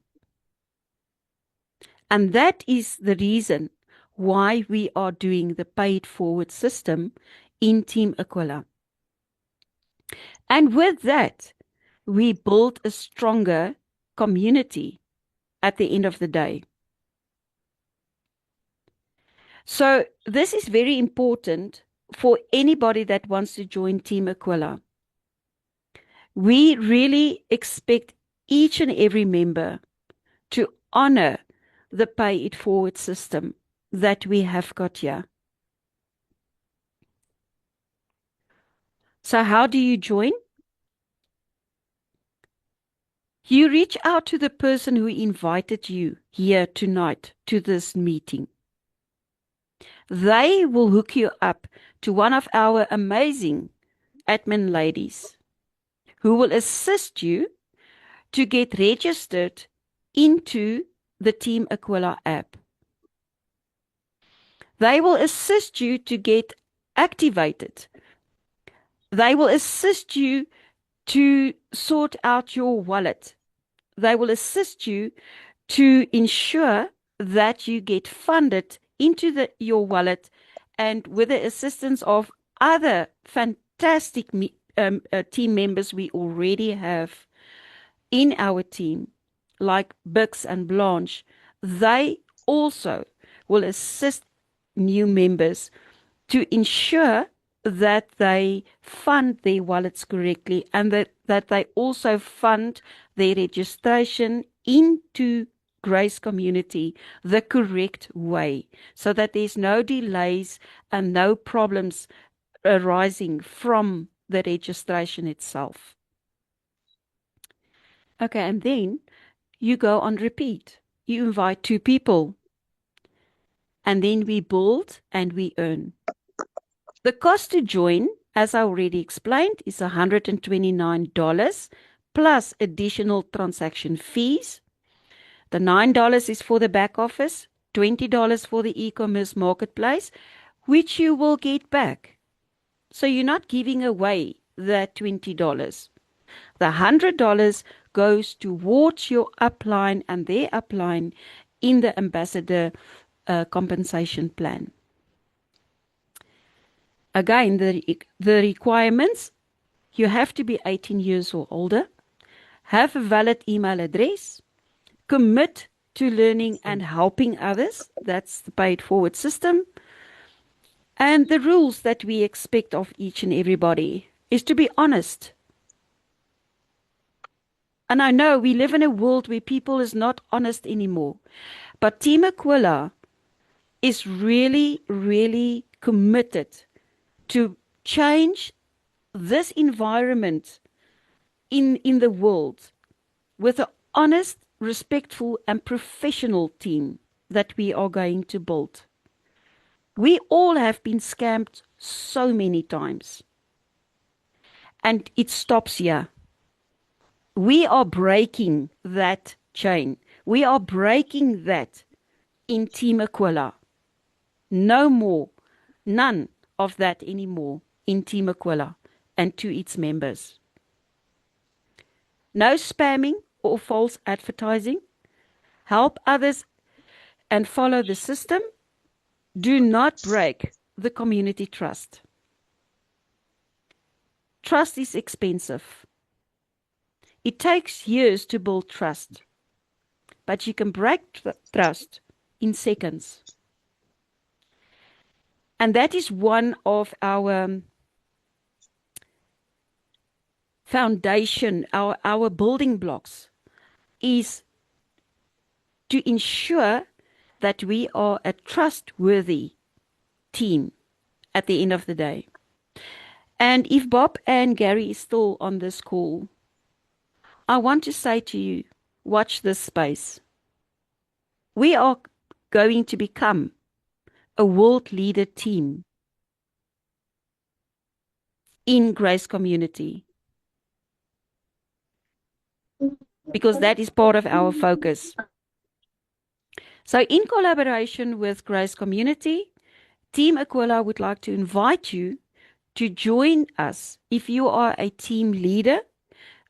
And that is the reason why we are doing the paid forward system in Team Aquila. And with that, we build a stronger community at the end of the day. So this is very important for anybody that wants to join Team Aquila. We really expect each and every member to honor the pay it forward system that we have got here. So how do you join? You reach out to the person who invited you here tonight to this meeting. They will hook you up to one of our amazing admin ladies who will assist you to get registered into the Team Aquila app. They will assist you to get activated. They will assist you to sort out your wallet. They will assist you to ensure that you get funded into your wallet, and with the assistance of other fantastic team members we already have in our team, like Bix and Blanche, they also will assist new members to ensure that they fund their wallets correctly and that they also fund their registration into Grace Community the correct way, so that there's no delays and no problems arising from the registration itself. Okay, and then you go on repeat. You invite 2 people, and then we build and we earn. The cost to join, as I already explained, is $129 plus additional transaction fees. The $9 is for the back office, $20 for the e-commerce marketplace, which you will get back. So you're not giving away that $20. The $100 goes towards your upline and their upline in the ambassador compensation plan. Again, the requirements: you have to be 18 years or older, have a valid email address, commit to learning and helping others. That's the paid forward system. And the rules that we expect of each and everybody is to be honest. And I know we live in a world where people is not honest anymore. But Team Aquila is really, really committed to change this environment in the world with an honest, respectful, and professional team that we are going to build. We all have been scammed so many times. And it stops here. We are breaking that chain. We are breaking that in Team Aquila. No more, none of that anymore in Team Aquila and to its members. No spamming or false advertising. Help others and follow the system. Do not break the community trust. Trust is expensive. It takes years to build trust, but you can break trust in seconds. And that is one of our foundation, our building blocks, is to ensure that we are a trustworthy team at the end of the day. And if Bob and Gary is still on this call, I want to say to you, watch this space. We are going to become a world leader team in Grace Community, because that is part of our focus. So in collaboration with Grace Community, Team Aquila would like to invite you to join us. If you are a team leader,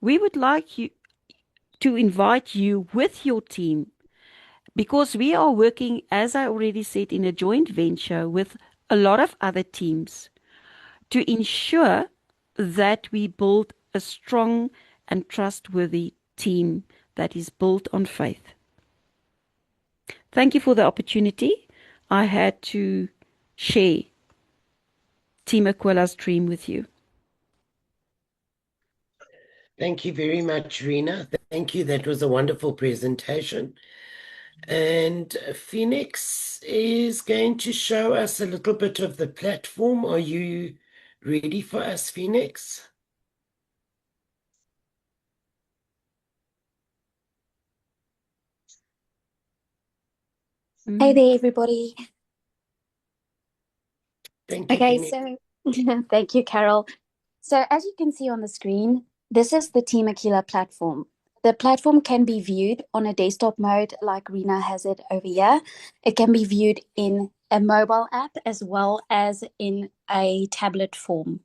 we would like you to invite you with your team, because we are working, as I already said, in a joint venture with a lot of other teams to ensure that we build a strong and trustworthy team that is built on faith. Thank you for the opportunity. I had to share Team Aquila's dream with you. Thank you very much, Rena. Thank you. That was a wonderful presentation. And Phoenix is going to show us a little bit of the platform. Are you ready for us, Phoenix? Hey there, everybody. Thank you, Okay, Phoenix. so thank you, Carol. So as you can see on the screen, this is the Team Aquila platform. The platform can be viewed on a desktop mode like Rena has it over here. It can be viewed in a mobile app as well as in a tablet form.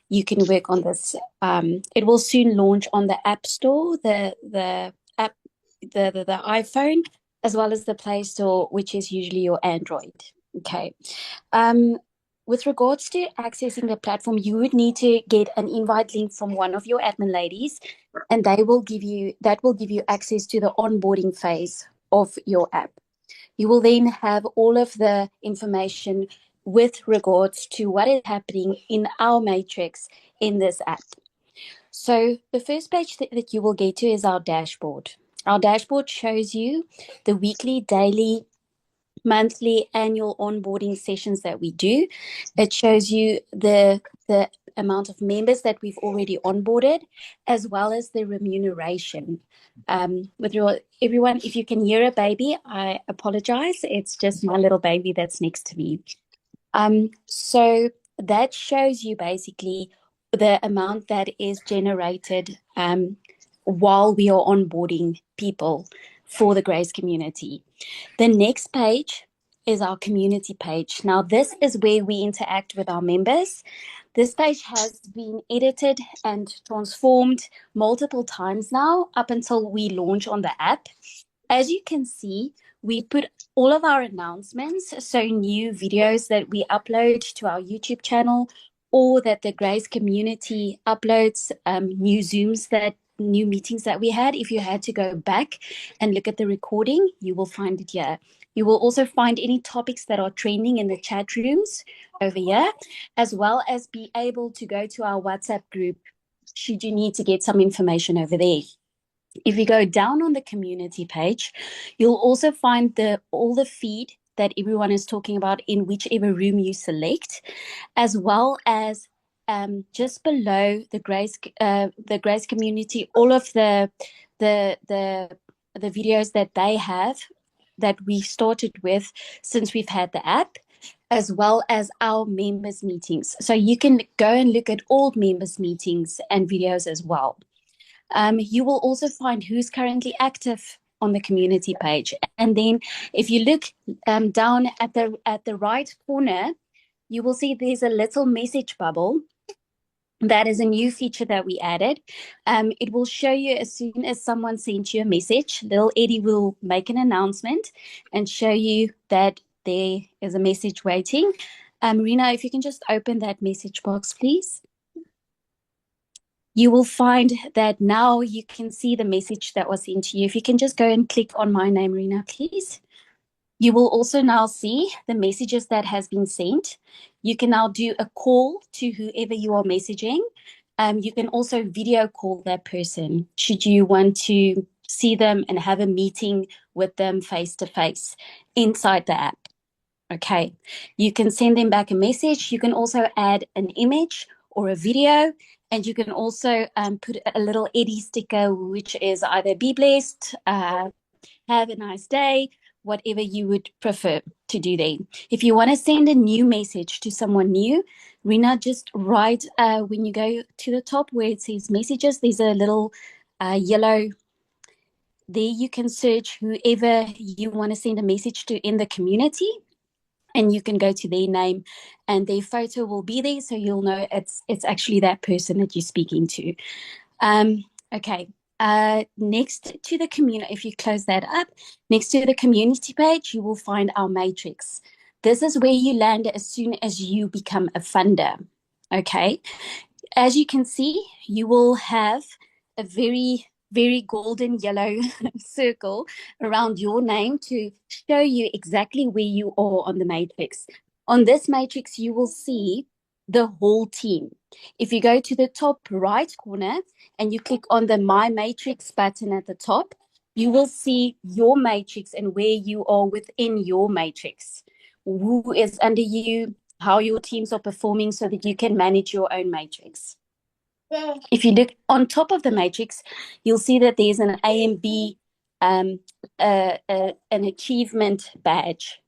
You can work on this. It will soon launch on the App Store, the app, the iPhone, as well as the Play Store, which is usually your Android. Okay. With regards to accessing the platform, you would need to get an invite link from one of your admin ladies, and that will give you access to the onboarding phase of your app. You will then have all of the information with regards to what is happening in our matrix in this app. So the first page that you will get to is our dashboard. Our dashboard shows you the weekly, daily, monthly, annual onboarding sessions that we do. It shows you the amount of members that we've already onboarded, as well as the remuneration. Everyone, if you can hear a baby, I apologize. It's just my little baby that's next to me. So that shows you basically the amount that is generated while we are onboarding people for the Grace community. The next page is our community page. Now, this is where we interact with our members. This page has been edited and transformed multiple times now up until we launch on the app. As you can see, we put all of our announcements, so new videos that we upload to our YouTube channel or that the Grace community uploads, new Zooms that new meetings that we had. If you had to go back and look at the recording, you will find it here. You will also find any topics that are trending in the chat rooms over here, as well as be able to go to our WhatsApp group should you need to get some information over there. If you go down on the community page, you'll also find all the feed that everyone is talking about in whichever room you select, as well as just below the Grace community, all of the videos that they have that we started with since we've had the app, as well as our members meetings. So you can go and look at old members meetings and videos as well. You will also find who's currently active on the community page. And then if you look down at the right corner, you will see there's a little message bubble. That is a new feature that we added. It will show you as soon as someone sends you a message, little Eddie will make an announcement and show you that there is a message waiting. Rena, if you can just open that message box, please. You will find that now you can see the message that was sent to you. If you can just go and click on my name, Rena, please. You will also now see the messages that has been sent. You can now do a call to whoever you are messaging. You can also video call that person should you want to see them and have a meeting with them face to face inside the app. Okay, you can send them back a message. You can also add an image or a video, and you can also put a little Eddie sticker, which is either be blessed, have a nice day, whatever you would prefer to do there. If you want to send a new message to someone new, Rena, just write when you go to the top where it says messages, there's a little yellow. There you can search whoever you want to send a message to in the community, and you can go to their name and their photo will be there, so you'll know it's actually that person that you're speaking to. Okay. Next to the community, if you close that up, next to the community page, you will find our matrix. This is where you land as soon as you become a funder. Okay. As you can see, you will have a very, very golden yellow circle around your name to show you exactly where you are on the matrix. On this matrix, you will see the whole team. If you go to the top right corner and you click on the My Matrix button at the top, you will see your matrix and where you are within your matrix, who is under you, how your teams are performing so that you can manage your own matrix. If you look on top of the matrix, you'll see that there's an A and B, an achievement badge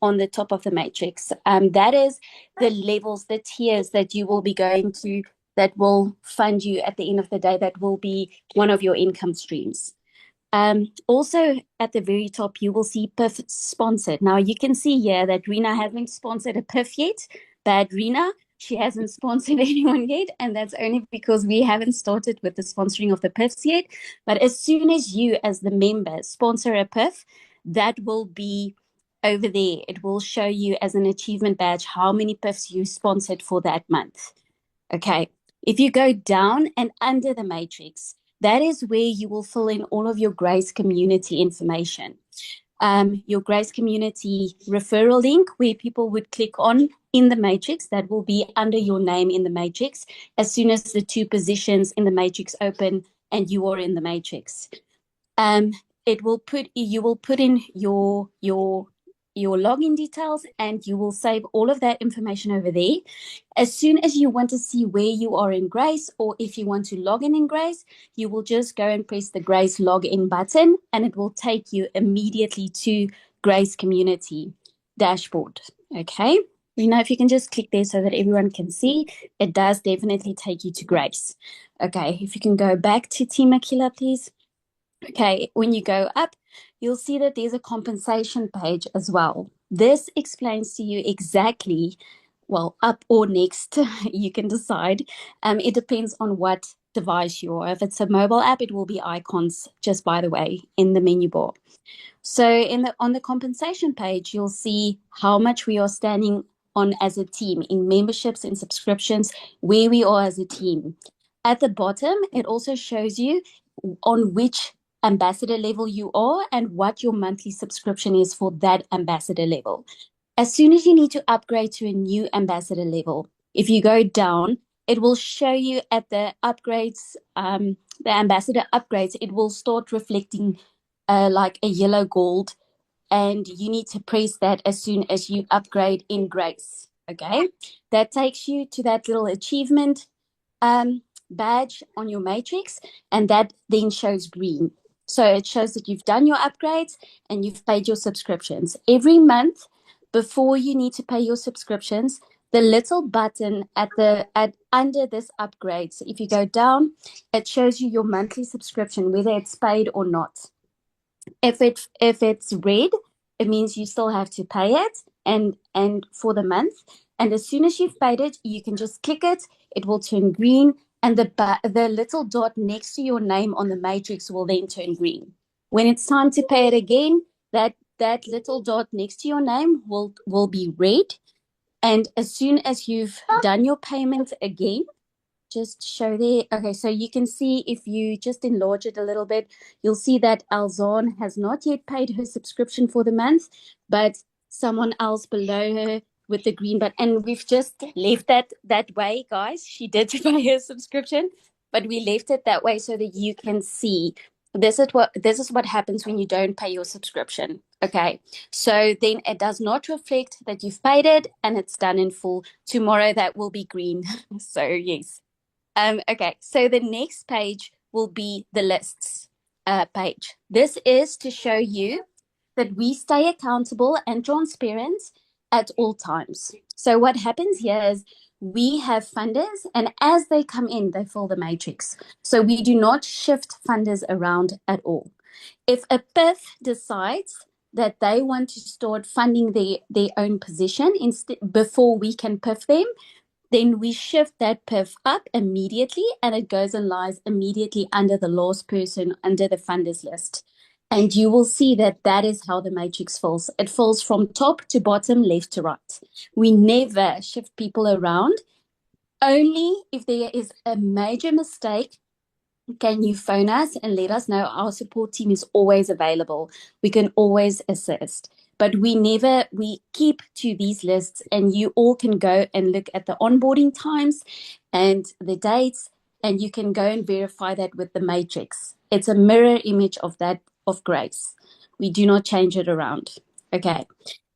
on the top of the matrix. That is the levels, the tiers that you will be going to that will fund you at the end of the day, that will be one of your income streams. Also at the very top, you will see PIF sponsored. Now you can see here that Rena hasn't sponsored a PIF yet. Bad Rena, she hasn't sponsored anyone yet, and that's only because we haven't started with the sponsoring of the PIFs yet. But as soon as you, as the member, sponsor a PIF, that will be over there. It will show you as an achievement badge how many PIFs you sponsored for that month. Okay, if you go down and under the matrix, that is where you will fill in all of your Grace community information. Your Grace community referral link, where people would click on in the matrix, that will be under your name in the matrix as soon as the two positions in the matrix open and you are in the matrix. You will put in your login details, and you will save all of that information over there. As soon as you want to see where you are in Grace, or if you want to log in Grace, you will just go and press the Grace login button, and it will take you immediately to Grace community dashboard. Okay, if you can just click there so that everyone can see, it does definitely take you to Grace. Okay, if you can go back to Team Aquila, please. Okay, when you go up, you'll see that there's a compensation page as well. This explains to you exactly, well, up or next, you can decide. It depends on what device you are. If it's a mobile app, it will be icons, just by the way, in the menu bar. So on the compensation page, you'll see how much we are standing on as a team in memberships and subscriptions, where we are as a team. At the bottom, it also shows you on which ambassador level you are and what your monthly subscription is for that ambassador level. As soon as you need to upgrade to a new ambassador level, if you go down, it will show you at the upgrades, the ambassador upgrades, it will start reflecting like a yellow gold, and you need to press that as soon as you upgrade in Grace. Okay, that takes you to that little achievement badge on your matrix, and that then shows green. So it shows that you've done your upgrades and you've paid your subscriptions. Every month, before you need to pay your subscriptions, the little button at under this upgrade. So if you go down, it shows you your monthly subscription, whether it's paid or not. If it's red, it means you still have to pay it and for the month. And as soon as you've paid it, you can just click it. It will turn green, and the little dot next to your name on the matrix will then turn green. When it's time to pay it again, that little dot next to your name will be red. And as soon as you've done your payment again, just show there. Okay, so you can see if you just enlarge it a little bit, you'll see that Alzan has not yet paid her subscription for the month, but someone else below her with the green button. And we've just left that way, guys. She did pay her subscription, but we left it that way so that you can see this is what happens when you don't pay your subscription. Okay, so then it does not reflect that you've paid it and it's done in full. Tomorrow that will be green. So yes. Okay, so the next page will be the lists page. This is to show you that we stay accountable and transparent at all times. So what happens here is we have funders, and as they come in, they fill the matrix. So we do not shift funders around at all. If a PIF decides that they want to start funding their own position before we can PIF them, then we shift that PIF up immediately, and it goes and lies immediately under the last person under the funders list. And you will see that that is how the matrix fills. It fills from top to bottom, left to right. We never shift people around. Only if there is a major mistake can you phone us and let us know. Our support team is always available. We can always assist. But we keep to these lists, and you all can go and look at the onboarding times and the dates, and you can go and verify that with the matrix. It's a mirror image of that of Grace. We do not change it around. Okay.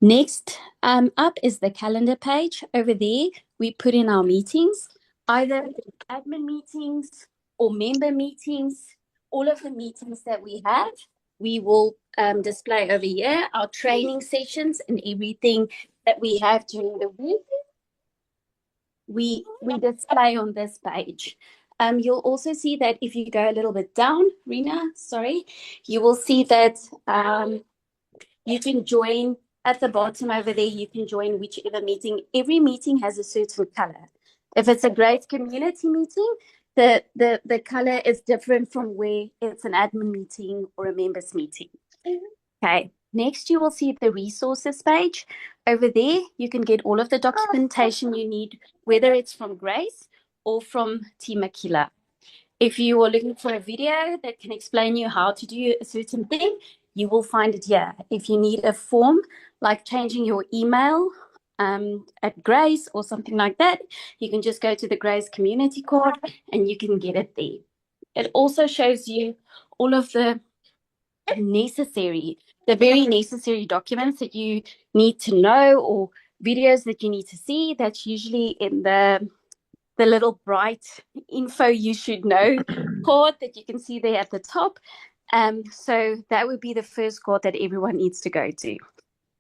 Next up is the calendar page. Over there, we put in our meetings, either admin meetings or member meetings. All of the meetings that we have, we will display over here, our training sessions and everything that we have during the week. We display on this page. You'll also see that if you go a little bit down, Rena, sorry, you will see that you can join at the bottom over there. You can join whichever meeting. Every meeting has a certain color. If it's a great community meeting, the color is different from where it's an admin meeting or a members meeting. Okay, next you will see the resources page. Over there, you can get all of the documentation you need, whether it's from Grace or from Team Aquila. If you are looking for a video that can explain you how to do a certain thing, you will find it here. If you need a form, like changing your email at Grace or something like that, you can just go to the Grace community card and you can get it there. It also shows you all of the very necessary documents that you need to know, or videos that you need to see. That's usually in the little bright info you should know card that you can see there at the top. So that would be the first card that everyone needs to go to.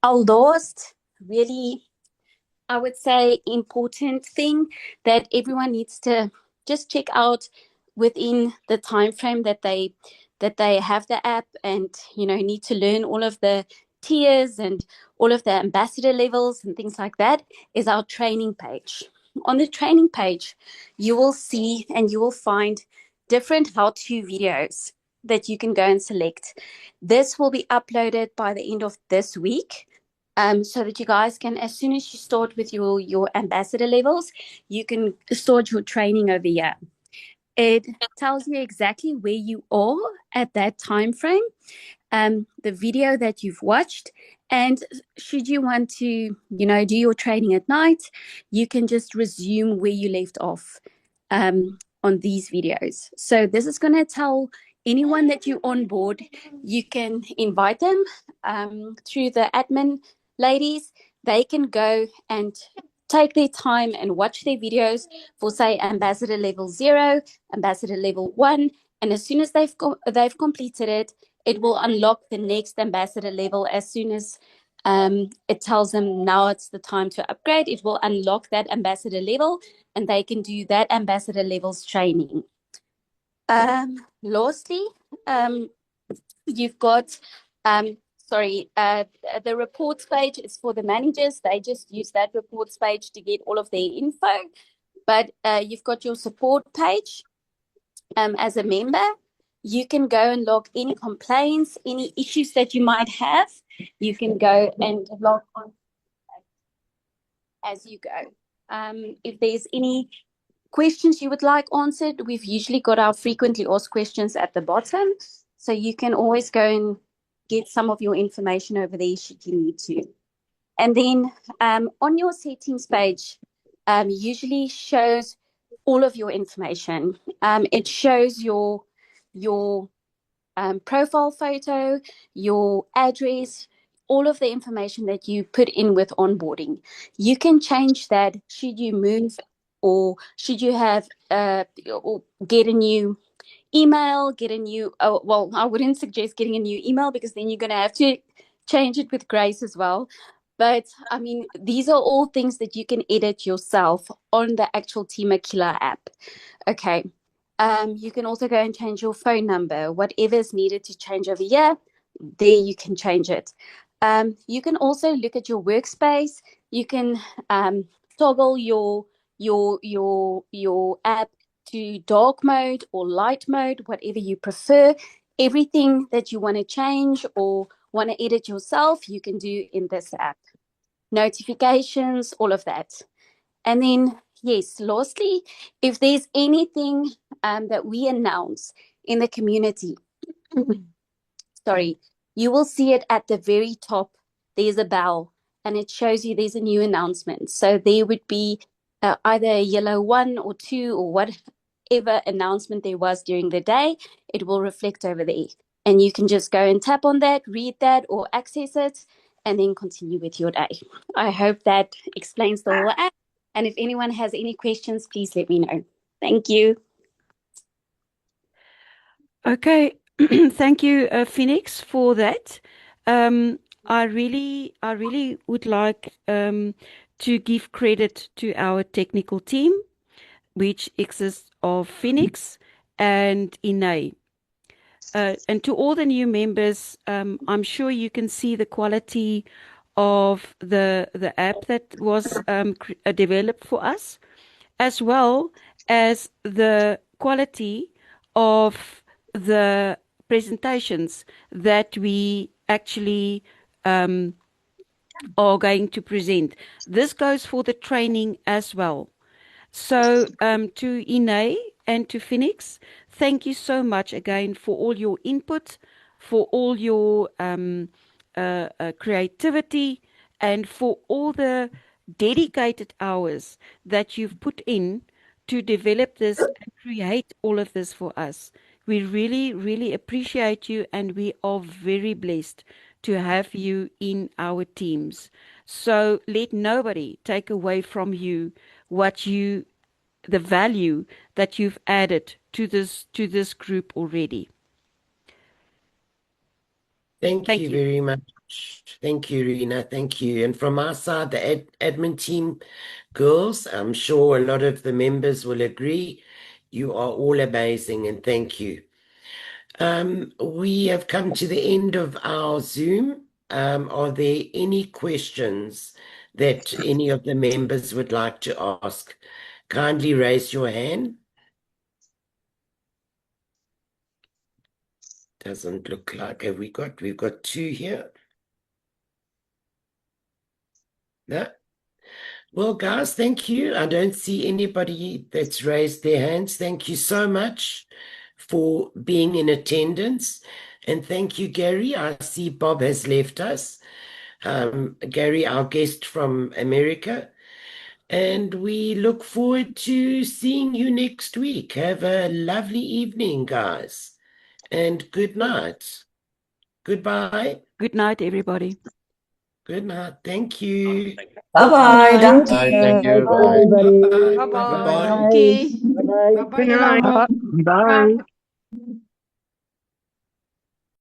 Our last, really, I would say, important thing that everyone needs to just check out within the time frame that they have the app, and need to learn all of the tiers and all of the ambassador levels and things like that, is our training page. On the training page, you will see and you will find different how-to videos that you can go and select. This will be uploaded by the end of this week, so that you guys can, as soon as you start with your ambassador levels, you can start your training over here. It tells you exactly where you are at that time frame, the video that you've watched, and should you want to, do your training at night, you can just resume where you left off on these videos. So this is going to tell anyone that you onboard, you can invite them through the admin ladies. They can go and take their time and watch their videos for, say, ambassador level 0, ambassador level 1, and as soon as they've completed it, it will unlock the next ambassador level. As soon as it tells them now it's the time to upgrade, it will unlock that ambassador level and they can do that ambassador level's training. Lastly, you've got, the reports page is for the managers. They just use that reports page to get all of their info. But you've got your support page. As a member, you can go and log any complaints, any issues that you might have. You can go and log on as you go. If there's any questions you would like answered, we've usually got our frequently asked questions at the bottom. So you can always go and get some of your information over there should you need to. And then on your settings page, usually shows all of your information. It shows your profile photo, your address, all of the information that you put in with onboarding. You can change that should you move or should you have or get a new email, I wouldn't suggest getting a new email because then you're going to have to change it with Grace as well. But I mean, these are all things that you can edit yourself on the actual Team Aquila app. Okay. You can also go and change your phone number, whatever is needed to change over here. There you can change it. You can also look at your workspace. You can toggle your app to dark mode or light mode, whatever you prefer. Everything that you want to change or want to edit yourself, you can do in this app. Notifications, all of that. And then, yes, lastly, if there's anything that we announce in the community, sorry, you will see it at the very top. There's a bell and it shows you there's a new announcement. So there would be either a yellow 1 or 2 or whatever announcement there was during the day, it will reflect over there. And you can just go and tap on that, read that, or access it, and then continue with your day. I hope that explains the whole app. And if anyone has any questions, please let me know. Thank you. Okay, thank you, Phoenix, for that. I really would like to give credit to our technical team, which exists of Phoenix and Ine. And to all the new members, I'm sure you can see the quality of the app that was developed for us, as well as the quality of the presentations that we actually are going to present. This goes for the training as well. So to Ine and to Phoenix, thank you so much again for all your input, for all your creativity, and for all the dedicated hours that you've put in to develop this and create all of this for us. We really, really appreciate you, and we are very blessed to have you in our teams. So let nobody take away from you the value that you've added to this group already. Thank Thank you you. very much. Thank you, Rena. Thank you. And from our side, the admin team girls, I'm sure a lot of the members will agree. You are all amazing, and thank you. We have come to the end of our Zoom. Are there any questions that any of the members would like to ask? Kindly raise your hand. Doesn't look like. We've got 2 here. No? Well, guys, thank you. I don't see anybody that's raised their hands. Thank you so much for being in attendance. And thank you, Gary. I see Bob has left us. Gary, our guest from America. And we look forward to seeing you next week. Have a lovely evening, guys. And good night. Goodbye. Good night, everybody. Good night. Thank you. Bye-bye. Thank Danke. Thank you. you, Bye. everybody. Bye. Bye-bye. Bye-bye. Bye. Dankie. Bye-bye. Bye-bye, Yolanda. Bye.